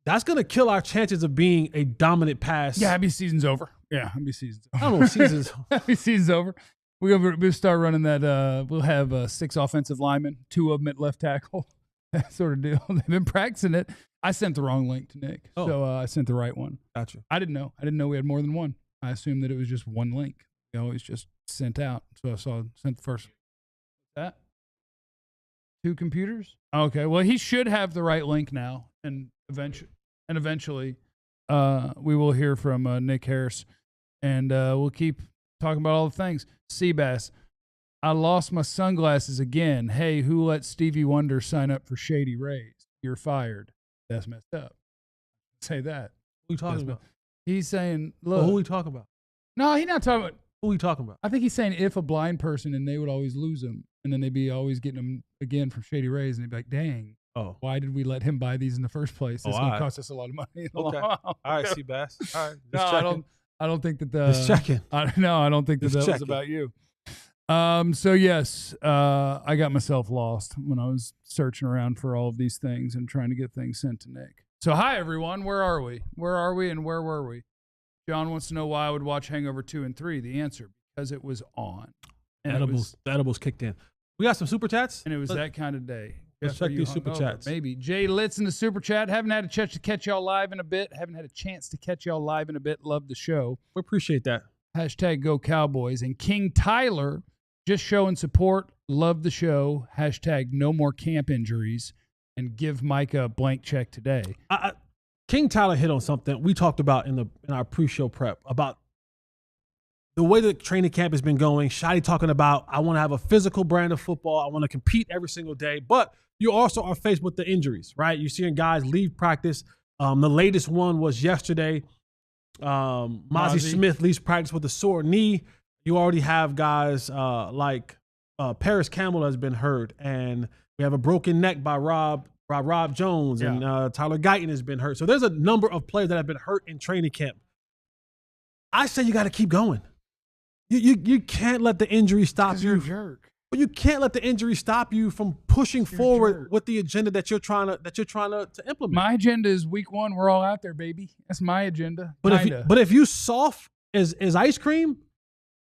that's going to kill our chances of being a dominant pass. Yeah, happy season's over. Yeah, happy season's over. I don't know if season's happy season's over. We'll start running that. We'll have 6 offensive linemen, 2 of them at left tackle. That sort of deal. They've been practicing it. I sent the wrong link to Nick, so I sent the right one. Gotcha. I didn't know we had more than one. I assumed that it was just one link. We always just sent out. So I sent the first. That 2 computers. Okay. Well, he should have the right link now, and eventually, we will hear from Nick Harris, and we'll keep talking about all the things. Seabass, I lost my sunglasses again. Hey, who let Stevie Wonder sign up for Shady Rays? You're fired. That's messed up. Say that. Who are you talking about? He's saying, look. Who are we talking about? No, he's not talking about. Who are we talking about? I think he's saying if a blind person and they would always lose them, and then they'd be always getting them again from Shady Rays, and they'd be like, dang. Oh. Why did we let him buy these in the first place? It's going to cost us a lot of money. Okay. All right, Seabass. All right. No, I don't think that Just checking. I don't think that was about you. So yes, I got myself lost when I was searching around for all of these things and trying to get things sent to Nick. So hi everyone, where are we? Where are we and where were we? John wants to know why I would watch Hangover 2 and 3. The answer, because it was on. And The edibles kicked in. We got some super chats, and it was that kind of day. Let's check these super chats. Maybe Jay Litz in the super chat. Haven't had a chance to catch y'all live in a bit. Love the show. We appreciate that. Hashtag Go Cowboys. And King Tyler just showing support. Love the show. Hashtag no more camp injuries. And give Micah a blank check today. King Tyler hit on something we talked about in our pre-show prep about the way the training camp has been going. Shotty talking about, I want to have a physical brand of football. I want to compete every single day. But you also are faced with the injuries, right? You're seeing guys leave practice. The latest one was yesterday. Mazi Smith leaves practice with a sore knee. You already have guys like Paris Campbell has been hurt, and we have a broken neck by Rob Jones, and Tyler Guyton has been hurt. So there's a number of players that have been hurt in training camp. I say you got to keep going. You can't let the injury stop you. You're a jerk. But you can't let the injury stop you from pushing forward with the agenda that you're trying to implement. My agenda is week 1. We're all out there, baby. That's my agenda. But if you soft as ice cream,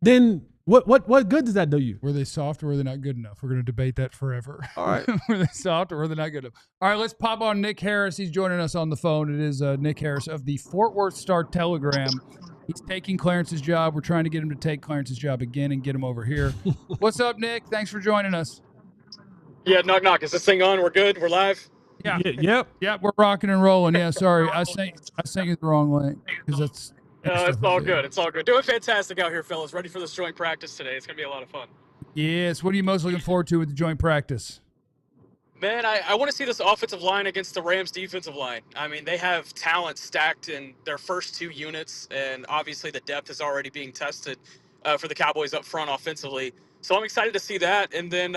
then what good does that do you? Were they soft or were they not good enough? We're going to debate that forever. All right. Were they soft or were they not good enough? All right, let's pop on Nick Harris. He's joining us on the phone. It is Nick Harris of the Fort Worth Star-Telegram. He's taking Clarence's job. We're trying to get him to take Clarence's job again and get him over here. What's up, Nick? Thanks for joining us. Yeah, knock, knock. Is this thing on? We're good? We're live? Yeah. Yep. Yep, we're rocking and rolling. Yeah, sorry. I sent you the wrong link because that's it's all good. It's all good. Doing fantastic out here, fellas. Ready for this joint practice today. It's going to be a lot of fun. Yes. What are you most looking forward to with the joint practice? Man, I want to see this offensive line against the Rams defensive line. I mean, they have talent stacked in their first 2 units, and obviously the depth is already being tested for the Cowboys up front offensively. So I'm excited to see that. And then,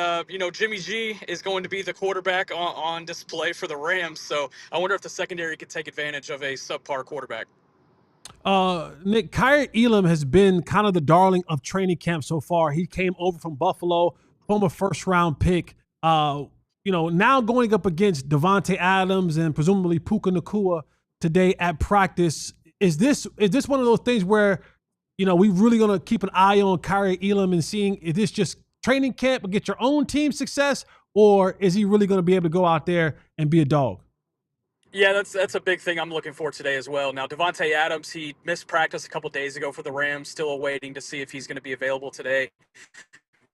Jimmy G is going to be the quarterback on display for the Rams. So I wonder if the secondary could take advantage of a subpar quarterback. Nick, Kyer Elam has been kind of the darling of training camp so far. He came over from Buffalo, former first-round pick. Now going up against Devontae Adams and presumably Puka Nacua today at practice. Is this one of those things where, we really going to keep an eye on Kyer Elam and seeing, is this just training camp and get your own team success, or is he really going to be able to go out there and be a dog? Yeah, that's a big thing I'm looking for today as well. Now, Devontae Adams, he missed practice a couple days ago for the Rams, still awaiting to see if he's going to be available today.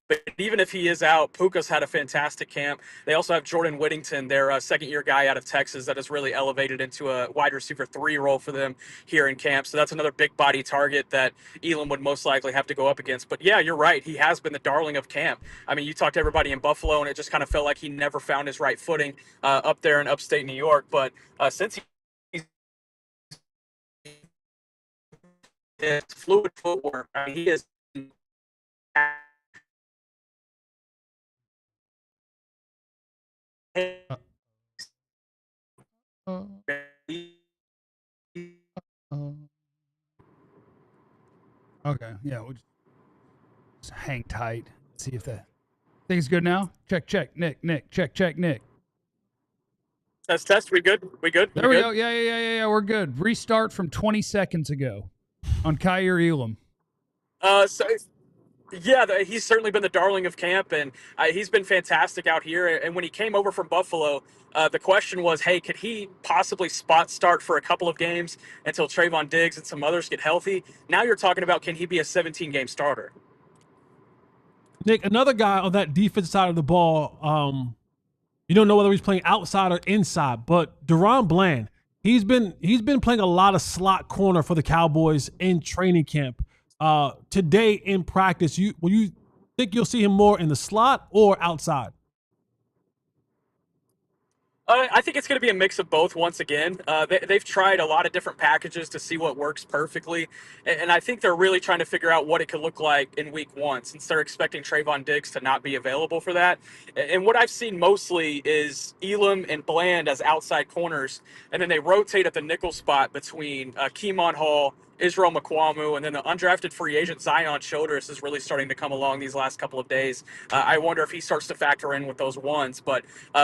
But even if he is out, Puka's had a fantastic camp. They also have Jordan Whittington, their second-year guy out of Texas that has really elevated into a wide receiver 3 role for them here in camp. So that's another big-body target that Elam would most likely have to go up against. But, yeah, you're right. He has been the darling of camp. I mean, you talked to everybody in Buffalo, and it just kind of felt like he never found his right footing up there in upstate New York. But since he's fluid footwork, I mean, he is – Okay, yeah, we'll just hang tight. See if that thing's good now. Check, Nick, check, Nick. Test. We good? There we go. Yeah, we're good. Restart from 20 seconds ago on Kyer Elam. He's certainly been the darling of camp, and he's been fantastic out here. And when he came over from Buffalo, the question was, hey, could he possibly spot start for a couple of games until Trayvon Diggs and some others get healthy? Now you're talking about, can he be a 17-game starter? Nick, another guy on that defense side of the ball, you don't know whether he's playing outside or inside, but Deron Bland, he's been playing a lot of slot corner for the Cowboys in training camp. Today in practice, will you think you'll see him more in the slot or outside? I think it's going to be a mix of both once again. They've tried a lot of different packages to see what works perfectly, and I think they're really trying to figure out what it could look like in week 1 since they're expecting Trayvon Diggs to not be available for that. And what I've seen mostly is Elam and Bland as outside corners, and then they rotate at the nickel spot between Keemon Hall Israel McQuamu, and then the undrafted free agent Zion Childress is really starting to come along these last couple of days. I wonder if he starts to factor in with those ones. But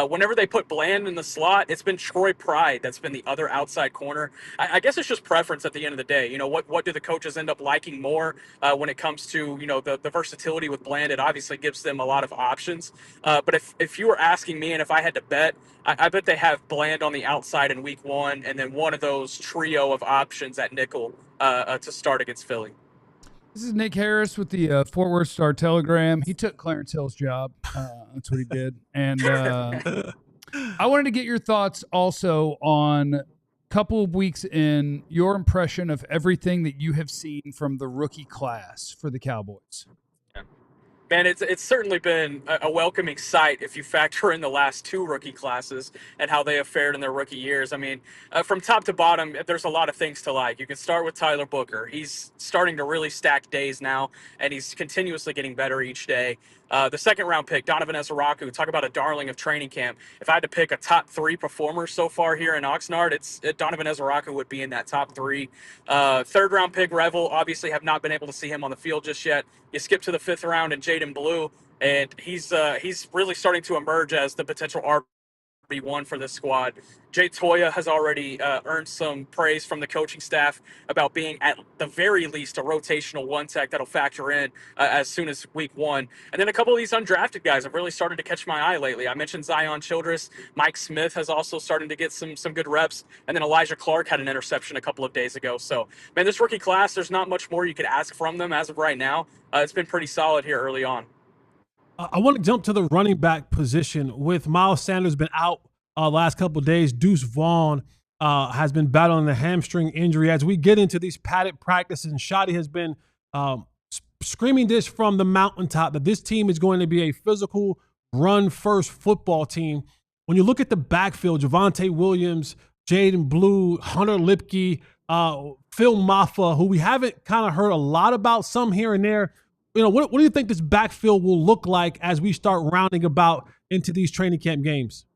whenever they put Bland in the slot, it's been Troy Pride that's been the other outside corner. I guess it's just preference at the end of the day. You know, what do the coaches end up liking more when it comes to, you know, the versatility with Bland? It obviously gives them a lot of options. But if you were asking me and if I had to bet, I bet they have Bland on the outside in week 1 and then one of those trio of options at nickel to start against Philly. This is Nick Harris with the Fort Worth Star-Telegram. He took Clarence Hill's job. That's what he did. And I wanted to get your thoughts also on a couple of weeks in, your impression of everything that you have seen from the rookie class for the Cowboys. Man, it's certainly been a welcoming sight if you factor in the last 2 rookie classes and how they have fared in their rookie years. I mean, from top to bottom, there's a lot of things to like. You can start with Tyler Booker. He's starting to really stack days now, and he's continuously getting better each day. The second-round pick, Donovan Ezaraku, talk about a darling of training camp. If I had to pick a top 3 performer so far here in Oxnard, Donovan Ezaraku would be in that top 3. Third-round pick, Revel, obviously have not been able to see him on the field just yet. You skip to the 5th round and Jaden Blue, and he's really starting to emerge as the potential RB1 for this squad. Jay Toya has already earned some praise from the coaching staff about being at the very least a rotational one tech that'll factor in as soon as week 1. And then a couple of these undrafted guys have really started to catch my eye lately. I mentioned Zion Childress. Mike Smith has also started to get some good reps. And then Elijah Clark had an interception a couple of days ago. So, man, this rookie class, there's not much more you could ask from them as of right now. It's been pretty solid here early on. I want to jump to the running back position. With Miles Sanders been out last couple of days, Deuce Vaughn has been battling a hamstring injury. As we get into these padded practices, and Shotty has been screaming this from the mountaintop that this team is going to be a physical, run-first football team. When you look at the backfield, Javonte Williams, Jaden Blue, Hunter Lipke, Phil Maffa, who we haven't kind of heard a lot about, some here and there. You know, what do you think this backfield will look like as we start rounding about into these training camp games?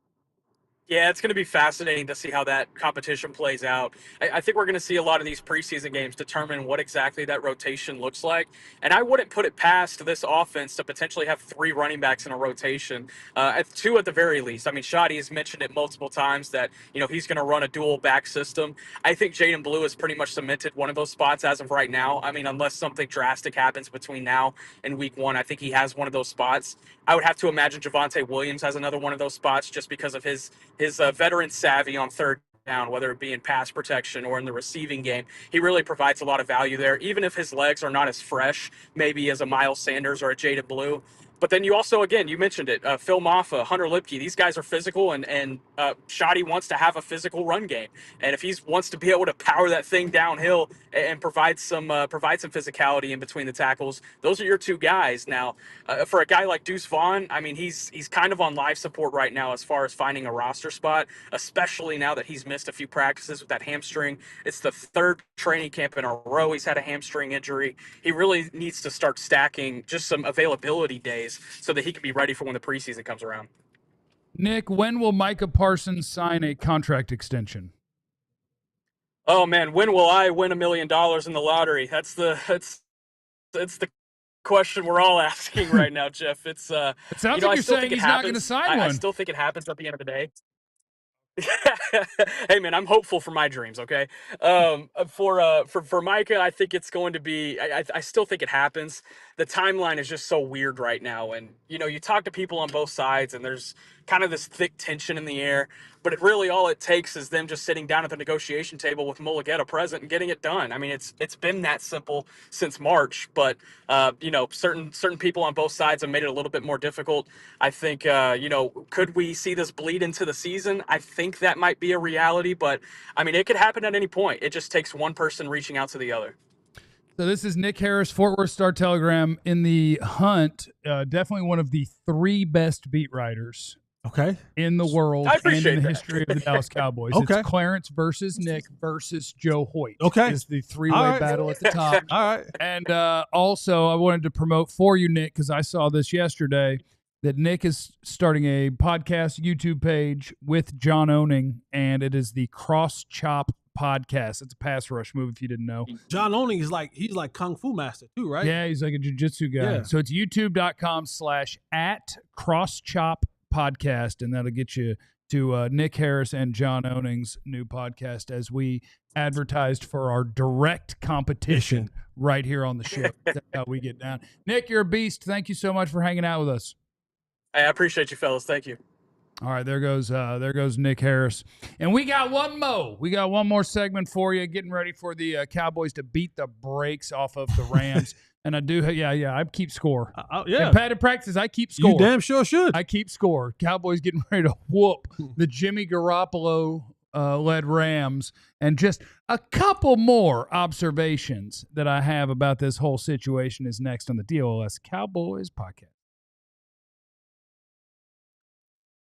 Yeah, it's going to be fascinating to see how that competition plays out. I think we're going to see a lot of these preseason games determine what exactly that rotation looks like. And I wouldn't put it past this offense to potentially have 3 running backs in a rotation, 2 at the very least. I mean, Shotty has mentioned it multiple times that, you know, he's going to run a dual back system. I think Jaden Blue has pretty much cemented one of those spots as of right now. I mean, unless something drastic happens between now and week 1, I think he has one of those spots. I would have to imagine Javonte Williams has another one of those spots just because of his veteran savvy on third down, whether it be in pass protection or in the receiving game. He really provides a lot of value there, even if his legs are not as fresh, maybe as a Miles Sanders or a Jaden Blue. But then you also, again, you mentioned it, Phil Maffa, Hunter Lipke, these guys are physical, and Shotty wants to have a physical run game. And if he wants to be able to power that thing downhill and provide some physicality in between the tackles, those are your 2 guys. Now, for a guy like Deuce Vaughn, I mean, he's kind of on life support right now as far as finding a roster spot, especially now that he's missed a few practices with that hamstring. It's the 3rd training camp in a row he's had a hamstring injury. He really needs to start stacking just some availability days so that he can be ready for when the preseason comes around. Nick, when will Micah Parsons sign a contract extension? Oh man, when will I win $1 million in the lottery? That's the question we're all asking right now, Jeff. It sounds like you're saying he's not going to sign one. I still think it happens at the end of the day. Hey man, I'm hopeful for my dreams. Okay. For Micah, I think it's going to be, I still think it happens. The timeline is just so weird right now. And, you know, you talk to people on both sides and there's kind of this thick tension in the air, but all it takes is them just sitting down at the negotiation table with Mulugeta present and getting it done. I mean, it's been that simple since March, but, you know, certain people on both sides have made it a little bit more difficult. I think, you know, could we see this bleed into the season? I think that might be a reality, but I mean, it could happen at any point. It just takes one person reaching out to the other. So this is Nick Harris, Fort Worth Star-Telegram, in the hunt. Definitely one of the 3 best beat writers in the world and in the history of the Dallas Cowboys. It's Clarence versus Nick versus Joe Hoyt. Is the 3-way battle at the top. All right. And also, I wanted to promote for you, Nick, because I saw this yesterday, that Nick is starting a podcast YouTube page with John Owning, and it is the Cross Chop Podcast. It's a pass rush move if you didn't know. John Owning is he's like Kung Fu master too, right? Yeah, he's like a jiu-jitsu guy. Yeah. So it's youtube.com/@crosschop podcast, and that'll get you to Nick Harris and John Owning's new podcast as we advertised for our direct competition right here on the show. That's how we get down. Nick, you're a beast. Thank you so much for hanging out with us. Hey, I appreciate you, fellas. Thank you. All right, there goes Nick Harris. And we got one more. We got one more segment for you, getting ready for the Cowboys to beat the brakes off of the Rams. And I do, I keep score. Yeah. In padded practice, I keep score. You damn sure should. I keep score. Cowboys getting ready to whoop the Jimmy Garoppolo led Rams. And just a couple more observations that I have about this whole situation is next on the DLLS Cowboys podcast.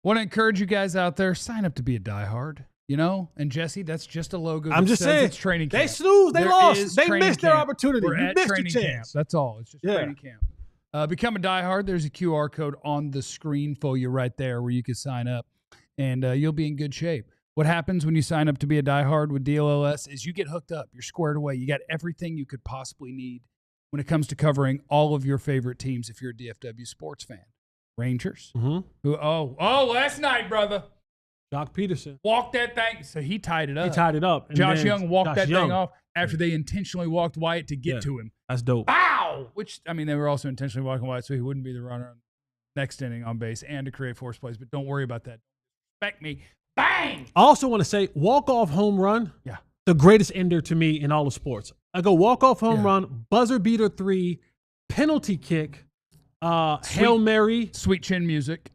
Want to encourage you guys out there, sign up to be a diehard, And Jesse, that's just a logo. I'm just saying, it's training camp. They snoozed, they lost, they missed their camp. opportunity. We're You at missed your training chance. camp. That's all. It's just training camp. Become a diehard. There's a QR code on the screen for you right there where you can sign up, and you'll be in good shape. What happens when you sign up to be a diehard with DLLS is you get hooked up. You're squared away. You got everything you could possibly need when it comes to covering all of your favorite teams if you're a DFW sports fan. Rangers. Mm-hmm. Last night, brother. Jock Peterson. Walked that thing. So he tied it up. He tied it up. And Josh then Young walked Josh that thing off after they intentionally walked Wyatt to get to him. That's dope. Wow! Which, they were also intentionally walking Wyatt so he wouldn't be the runner next inning on base and to create force plays. But don't worry about that. Respect me. Bang! I also want to say, walk-off home run, the greatest ender to me in all of sports. I go walk-off home run, buzzer beater 3, penalty kick, Hail Mary. Sweet chin music.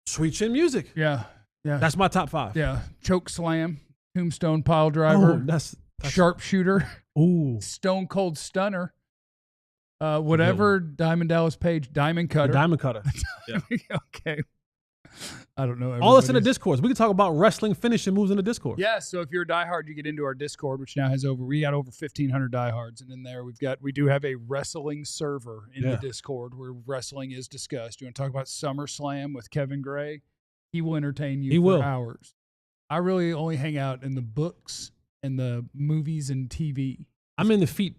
Sweet chin music. Yeah. That's my top 5. Yeah. Choke slam, tombstone pile driver, that's sharpshooter, stone cold stunner, whatever Diamond Dallas Page, diamond cutter. Diamond cutter. Yeah. Okay. I don't know. All that's in the Discord. We can talk about wrestling finishing moves in the Discord. Yeah, so if you're a diehard, you get into our Discord, which now has we got over 1,500 diehards, and in there we do have a wrestling server in the Discord where wrestling is discussed. You want to talk about SummerSlam with Kevin Gray? He will entertain you for hours. I really only hang out in the books and the movies and TV. I'm in the feet.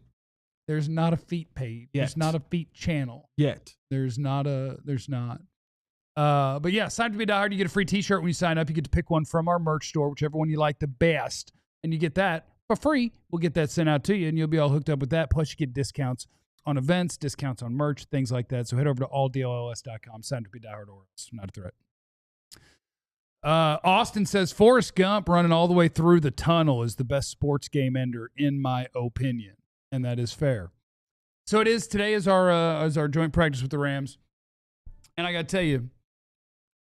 There's not a feet page. There's not a feet channel. Yet. There's not. But yeah, sign up to be a diehard. You get a free t-shirt when you sign up. You get to pick one from our merch store, whichever one you like the best. And you get that for free. We'll get that sent out to you, and you'll be all hooked up with that. Plus, you get discounts on events, discounts on merch, things like that. So head over to alldlls.com. Sign up to be a diehard, or it's not a threat. Austin says, Forrest Gump running all the way through the tunnel is the best sports game ender, in my opinion. And that is fair. So it is. Today is our joint practice with the Rams. And I got to tell you,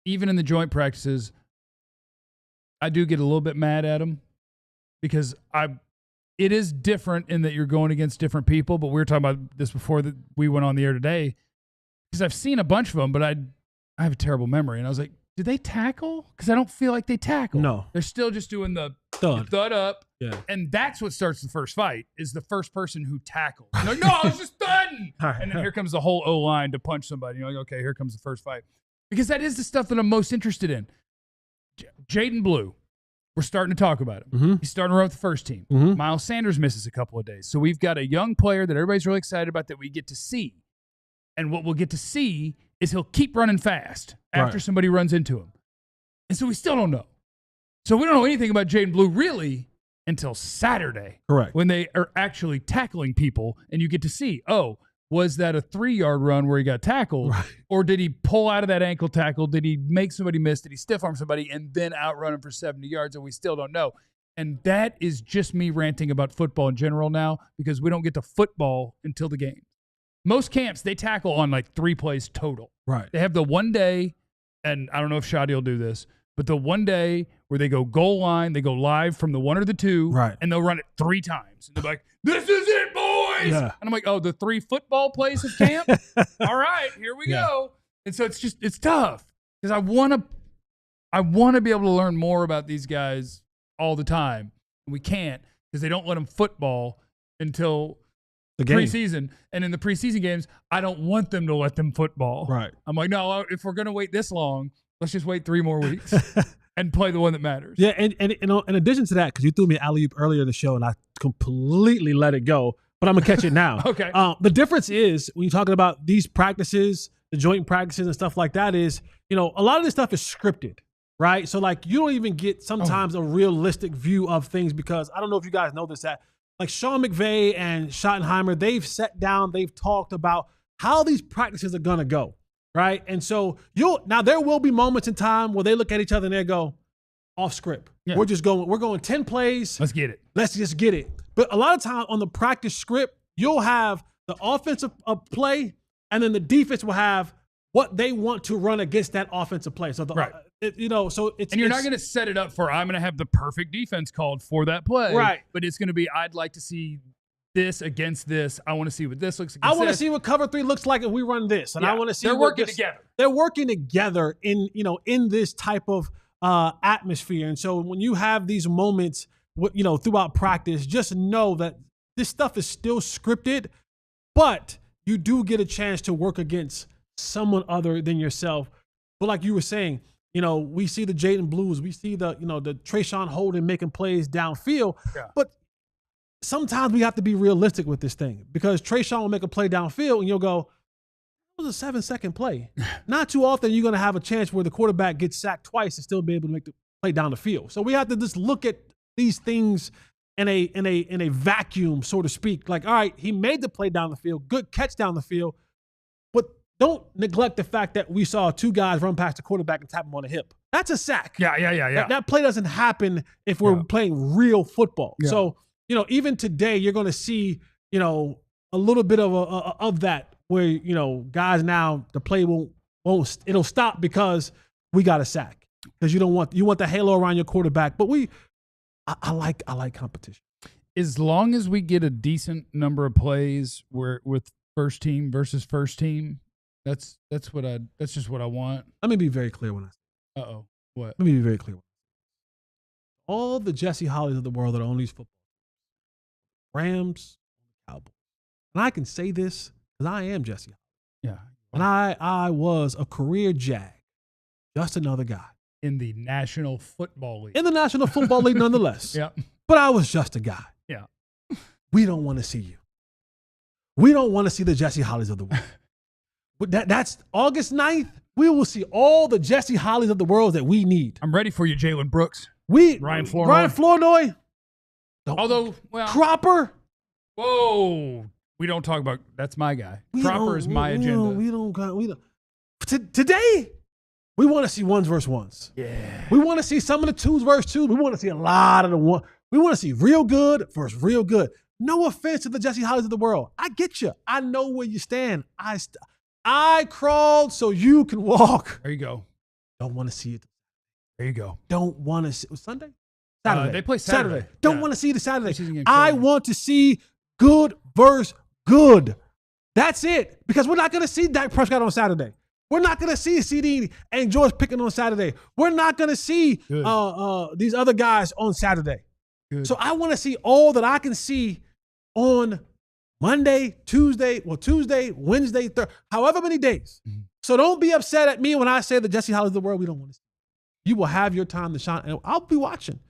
even in the joint practices, I do get a little bit mad at them because it is different in that you're going against different people. But we were talking about this before that we went on the air today because I've seen a bunch of them, but I have a terrible memory. And I was like, did they tackle? Because I don't feel like they tackle. No. They're still just doing the thud up. Yeah. And that's what starts the first fight is the first person who tackled. Like, no, I was just thudding. And then here comes the whole O-line to punch somebody. You're like, okay, here comes the first fight. Because that is the stuff that I'm most interested in. Jaden Blue, we're starting to talk about him. Mm-hmm. He's starting to run with the first team. Mm-hmm. Miles Sanders misses a couple of days. So we've got a young player that everybody's really excited about that we get to see. And what we'll get to see is he'll keep running fast after somebody runs into him. And so we still don't know. So we don't know anything about Jaden Blue really until Saturday. Correct. When they are actually tackling people and you get to see, was that a 3-yard run where he got tackled? Right. Or did he pull out of that ankle tackle? Did he make somebody miss? Did he stiff arm somebody and then outrun him for 70 yards? And we still don't know. And that is just me ranting about football in general now because we don't get to football until the game. Most camps, they tackle on like 3 plays total. Right. They have the one day, and I don't know if Shadi will do this, but the one day where they go goal line, they go live from the 1 or the 2, and they'll run it 3 times. And they're like, this is it, boys! Yeah. And I'm like, the 3 football plays of camp? All right, here we go. And so it's tough because I want to be able to learn more about these guys all the time. And we can't because they don't let them football until the preseason. And in the preseason games, I don't want them to let them football. Right. I'm like, no, if we're going to wait this long, let's just wait 3 more weeks. and play the one that matters. Yeah, and you know, in addition to that, because you threw me an alley-oop earlier in the show and I completely let it go, but I'm gonna catch it now. Okay. The difference is when you're talking about these practices, the joint practices and stuff like that is, you know, a lot of this stuff is scripted, right? So like you don't even get sometimes a realistic view of things because I don't know if you guys know this, that like Sean McVay and Schottenheimer, they've sat down, they've talked about how these practices are gonna go, right? And so now there will be moments in time where they look at each other and they go, off script. Yeah. We're going 10 plays. Let's get it. Let's just get it. But a lot of time on the practice script, you'll have the offensive play, and then the defense will have what they want to run against that offensive play. So Right. So it's And you're not going to set it up for I'm going to have the perfect defense called for that play. Right. But it's going to be I'd like to see this against this. I want to see what this looks like. I want to see what cover 3 looks like if we run this, and I want to see they're what working this- together. They're working together in this type of atmosphere. And so when you have these moments, throughout practice, just know that this stuff is still scripted, but you do get a chance to work against someone other than yourself. But like you were saying, we see the Jaden Blues, we see the Trayshawn Holden making plays downfield, but sometimes we have to be realistic with this thing because Trayshawn will make a play downfield and you'll go, it was a 7-second play. Not too often you're going to have a chance where the quarterback gets sacked twice and still be able to make the play down the field. So we have to just look at these things in a vacuum, so to speak. Like, all right, he made the play down the field, good catch down the field, but don't neglect the fact that we saw 2 guys run past the quarterback and tap him on the hip. That's a sack. Yeah. That play doesn't happen if we're playing real football. Yeah. So, even today you're going to see, a little bit of that where, guys now the play it'll stop because we got a sack because you want the halo around your quarterback. But I like competition. As long as we get a decent number of plays with first team versus first team, that's just what I want. Let me be very clear when I say. Uh-oh. What? Let me be very clear. All the Jesse Hollies of the world that are on these football Rams, Cowboys. And I can say this because I am Jesse. Yeah. And I was a career Jag, just another guy. In the National Football League. In the National Football League, nonetheless. Yeah. But I was just a guy. Yeah. We don't want to see you. We don't want to see the Jesse Hollies of the world. But that's August 9th. We will see all the Jesse Hollies of the world that we need. I'm ready for you, Jalen Brooks. Ryan Flournoy. Although, well. Cropper. Whoa. We don't talk about, that's my guy. Cropper is my agenda. We don't. Today, we want to see ones versus ones. Yeah. We want to see some of the twos versus twos. We want to see a lot of the one. We want to see real good versus real good. No offense to the Jesse Hollies of the world. I get you. I know where you stand. I crawled so you can walk. There you go. Don't want to see it. There you go. Don't want to see it. Sunday? Saturday. They play Saturday. Don't want to see the Saturday. Preseason I game. want to see good versus good. That's it. Because we're not going to see Dak Prescott on Saturday. We're not going to see CD and George Pickens on Saturday. We're not going to see these other guys on Saturday. Good. So I want to see all that I can see on Monday, Tuesday, Wednesday, Thursday, however many days. Mm-hmm. So don't be upset at me when I say the Jesse Hollies of the world we don't want to see. You will have your time to shine, and I'll be watching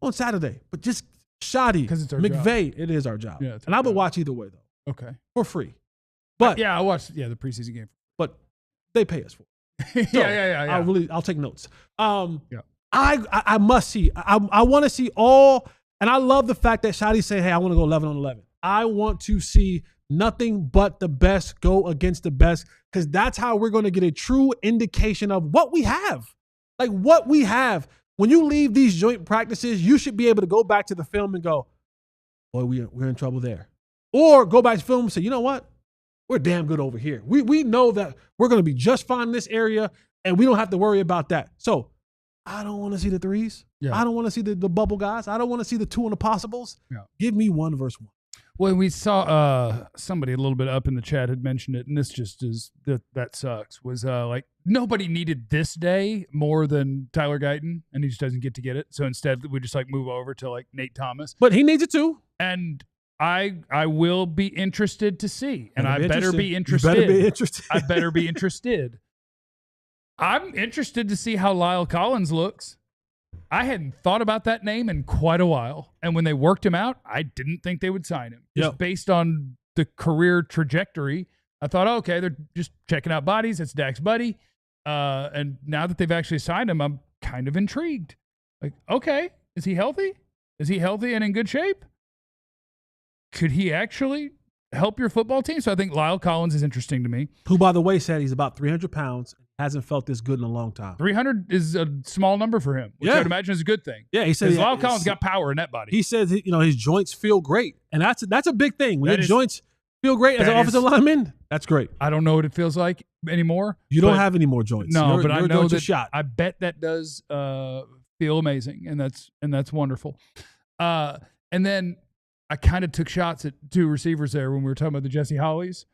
on Saturday. But just shoddy, because it's our McVay, job. it is our job. Yeah, and I would watch either way, though. Okay. For free. But I watched the preseason game. But they pay us for it. So yeah. I'll take notes. I must see. I want to see all, and I love the fact that Shoddy's saying, hey, I want to go 11 on 11. I want to see nothing but the best go against the best, because that's how we're going to get a true indication of what we have. Like what we have. When you leave these joint practices, you should be able to go back to the film and go, boy, we're in trouble there. Or go back to film and say, you know what? We're damn good over here. We know that we're going to be just fine in this area, and we don't have to worry about that. So I don't want to see the threes. Yeah. I don't want to see the bubble guys. I don't want to see the 2 on the possibles. Yeah. Give me 1 versus 1. Well, we saw somebody a little bit up in the chat had mentioned it, and this just is that sucks. Was like nobody needed this day more than Tyler Guyton, and he just doesn't get it. So instead, we just like move over to like Nate Thomas. But he needs it too. And I will be interested to see, and I better be interested. You better be interested. I better be interested. I'm interested to see how Lyle Collins looks. I hadn't thought about that name in quite a while. And when they worked him out, I didn't think they would sign him. Just based on the career trajectory, I thought, okay, they're just checking out bodies. It's Dak's buddy. And now that they've actually signed him, I'm kind of intrigued. Like, okay, is he healthy? Is he healthy and in good shape? Could he actually help your football team? So I think Lyle Collins is interesting to me. Who, by the way, said he's about 300 pounds. Hasn't felt this good in a long time. 300 is a small number for him, which I would imagine is a good thing. Yeah, he said Lyle Collins got power in that body. He says his joints feel great, and that's a big thing. When your joints feel great as an offensive lineman, that's great. I don't know what it feels like anymore. You don't have any more joints. No, but I know that shot. I bet that does feel amazing, and that's wonderful. And then I kind of took shots at two receivers there when we were talking about the Jesse Hollies.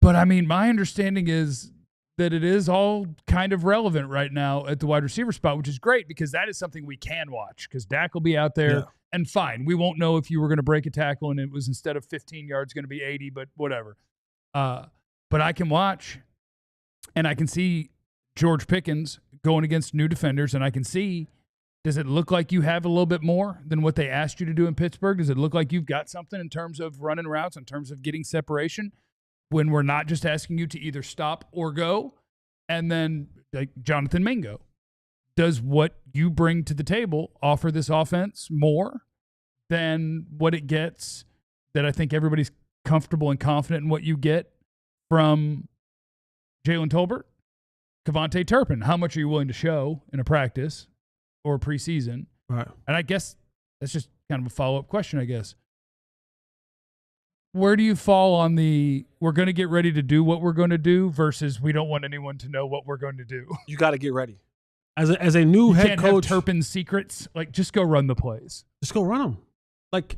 But I mean, my understanding is that it is all kind of relevant right now at the wide receiver spot, which is great because that is something we can watch because Dak will be out there and fine. We won't know if you were going to break a tackle and it was instead of 15 yards going to be 80, but whatever. But I can watch and I can see George Pickens going against new defenders and I can see, does it look like you have a little bit more than what they asked you to do in Pittsburgh? Does it look like you've got something in terms of running routes, in terms of getting separation? When we're not just asking you to either stop or go, and then like Jonathan Mingo, does what you bring to the table offer this offense more than what it gets that I think everybody's comfortable and confident in what you get from Jalen Tolbert? Kevontae Turpin, how much are you willing to show in a practice or preseason? Right. And I guess that's just kind of a follow-up question, I guess. Where do you fall on the we're going to get ready to do what we're going to do versus we don't want anyone to know what we're going to do? You got to get ready. As a new head coach. You can't have Turpin's secrets. Like, just go run the plays. Just go run them. Like,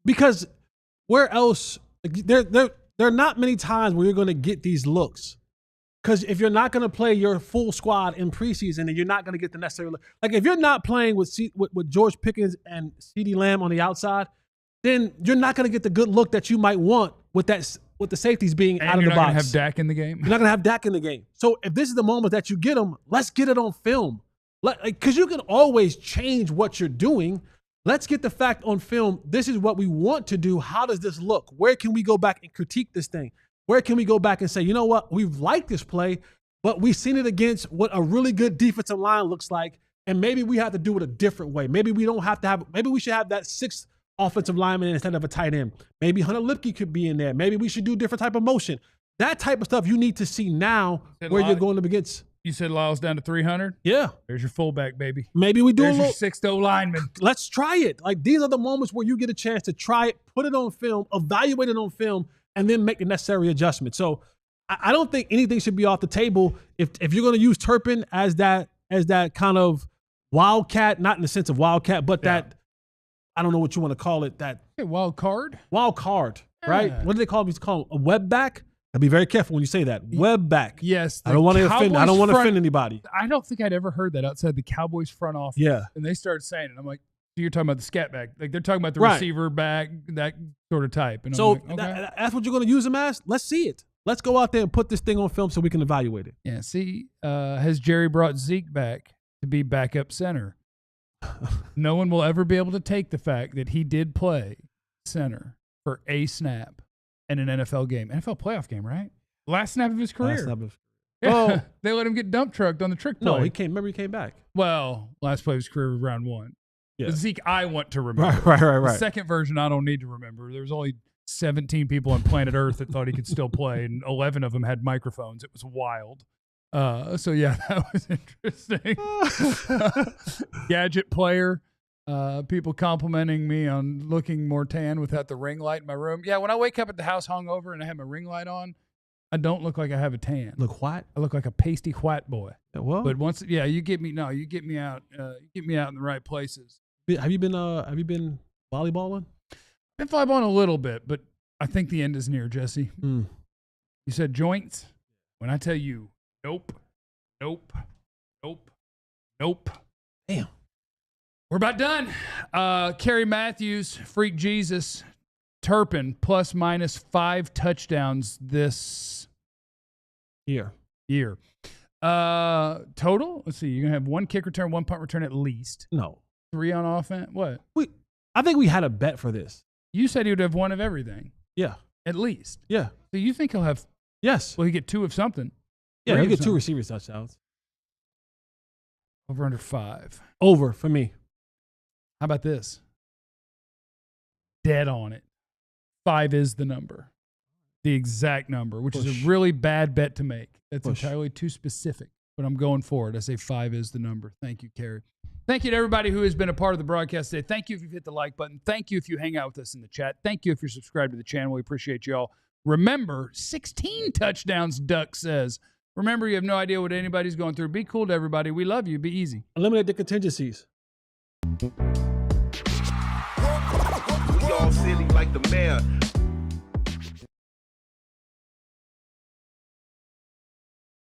because where else? There are not many times where you're going to get these looks. Because if you're not going to play your full squad in preseason, then you're not going to get the necessary look. Like, if you're not playing with George Pickens and CeeDee Lamb on the outside, then you're not going to get the good look that you might want with the safeties being out of the box. You're not going to have Dak in the game. You're not going to have Dak in the game. So if this is the moment that you get them, let's get it on film. Because you can always change what you're doing. Let's get the fact on film. This is what we want to do. How does this look? Where can we go back and critique this thing? Where can we go back and say, you know what? We've liked this play, but we've seen it against what a really good defensive line looks like, and maybe we have to do it a different way. Maybe we don't have to have – maybe we should have that sixth offensive lineman instead of a tight end. Maybe Hunter Lipke could be in there. Maybe we should do a different type of motion. That type of stuff you need to see now where you're going up against. You said Lyle's down to 300? Yeah. There's your fullback, baby. Maybe we do There's a little. Your sixth O lineman. Let's try it. Like, these are the moments where you get a chance to try it, put it on film, evaluate it on film, and then make the necessary adjustment. So I don't think anything should be off the table. If you're going to use Turpin as that kind of wildcat, not in the sense of wildcat, but that, I don't know what you want to call it. That wild card? Wild card, right? What do they call him? He's called a web back. I'd be very careful when you say that. Web back. Yes. I don't want to offend. I don't want to offend anybody. I don't think I'd ever heard that outside the Cowboys front office. Yeah. And they started saying it. I'm like, so you're talking about the scat back. Like, they're talking about the receiver back, that sort of type. And so I'm like, okay. That's what you're going to use him as? Let's see it. Let's go out there and put this thing on film so we can evaluate it. Yeah. See, has Jerry brought Zeke back to be backup center? No one will ever be able to take the fact that he did play center for a snap in an NFL game. NFL playoff game, right? Last snap of his career. Yeah, they let him get dump trucked on the trick play. No, he came back. Well, last play of his career was round one. Yeah. The Zeke I want to remember. Right. The second version I don't need to remember. There was only 17 people on planet Earth that thought he could still play, and 11 of them had microphones. It was wild. So, yeah, that was interesting. Gadget player. People complimenting me on looking more tan without the ring light in my room. Yeah, when I wake up at the house hungover and I have my ring light on, I don't look like I have a tan. Look white? I look like a pasty white boy. Well, but once, you get me out. You get me out in the right places. Have you been volleyballing? Been volleyballing a little bit, but I think the end is near, Jesse. You said joints. When I tell you, nope. Damn. We're about done. Kerry Matthews, Freak Jesus, Turpin, plus minus 5 touchdowns this year. Total? Let's see. You're going to have 1 kick return, 1 punt return at least. No. 3 on offense. What? I think we had a bet for this. You said he would have 1 of everything. Yeah. At least. Yeah. So you think he'll have? Yes. Well, he get 2 of something. Yeah, 3 he'll of get 2 something. receivers touchdowns. Over under 5. Over for me. How about this? Dead on it. 5 is the number. The exact number, which is a really bad bet to make. That's entirely too specific. But I'm going forward. I say 5 is the number. Thank you, Kerry. Thank you to everybody who has been a part of the broadcast today. Thank you if you've hit the like button. Thank you if you hang out with us in the chat. Thank you if you're subscribed to the channel. We appreciate you all. Remember, 16 touchdowns, Duck says. Remember, you have no idea what anybody's going through. Be cool to everybody. We love you. Be easy. Eliminate the contingencies. We all silly like the mayor.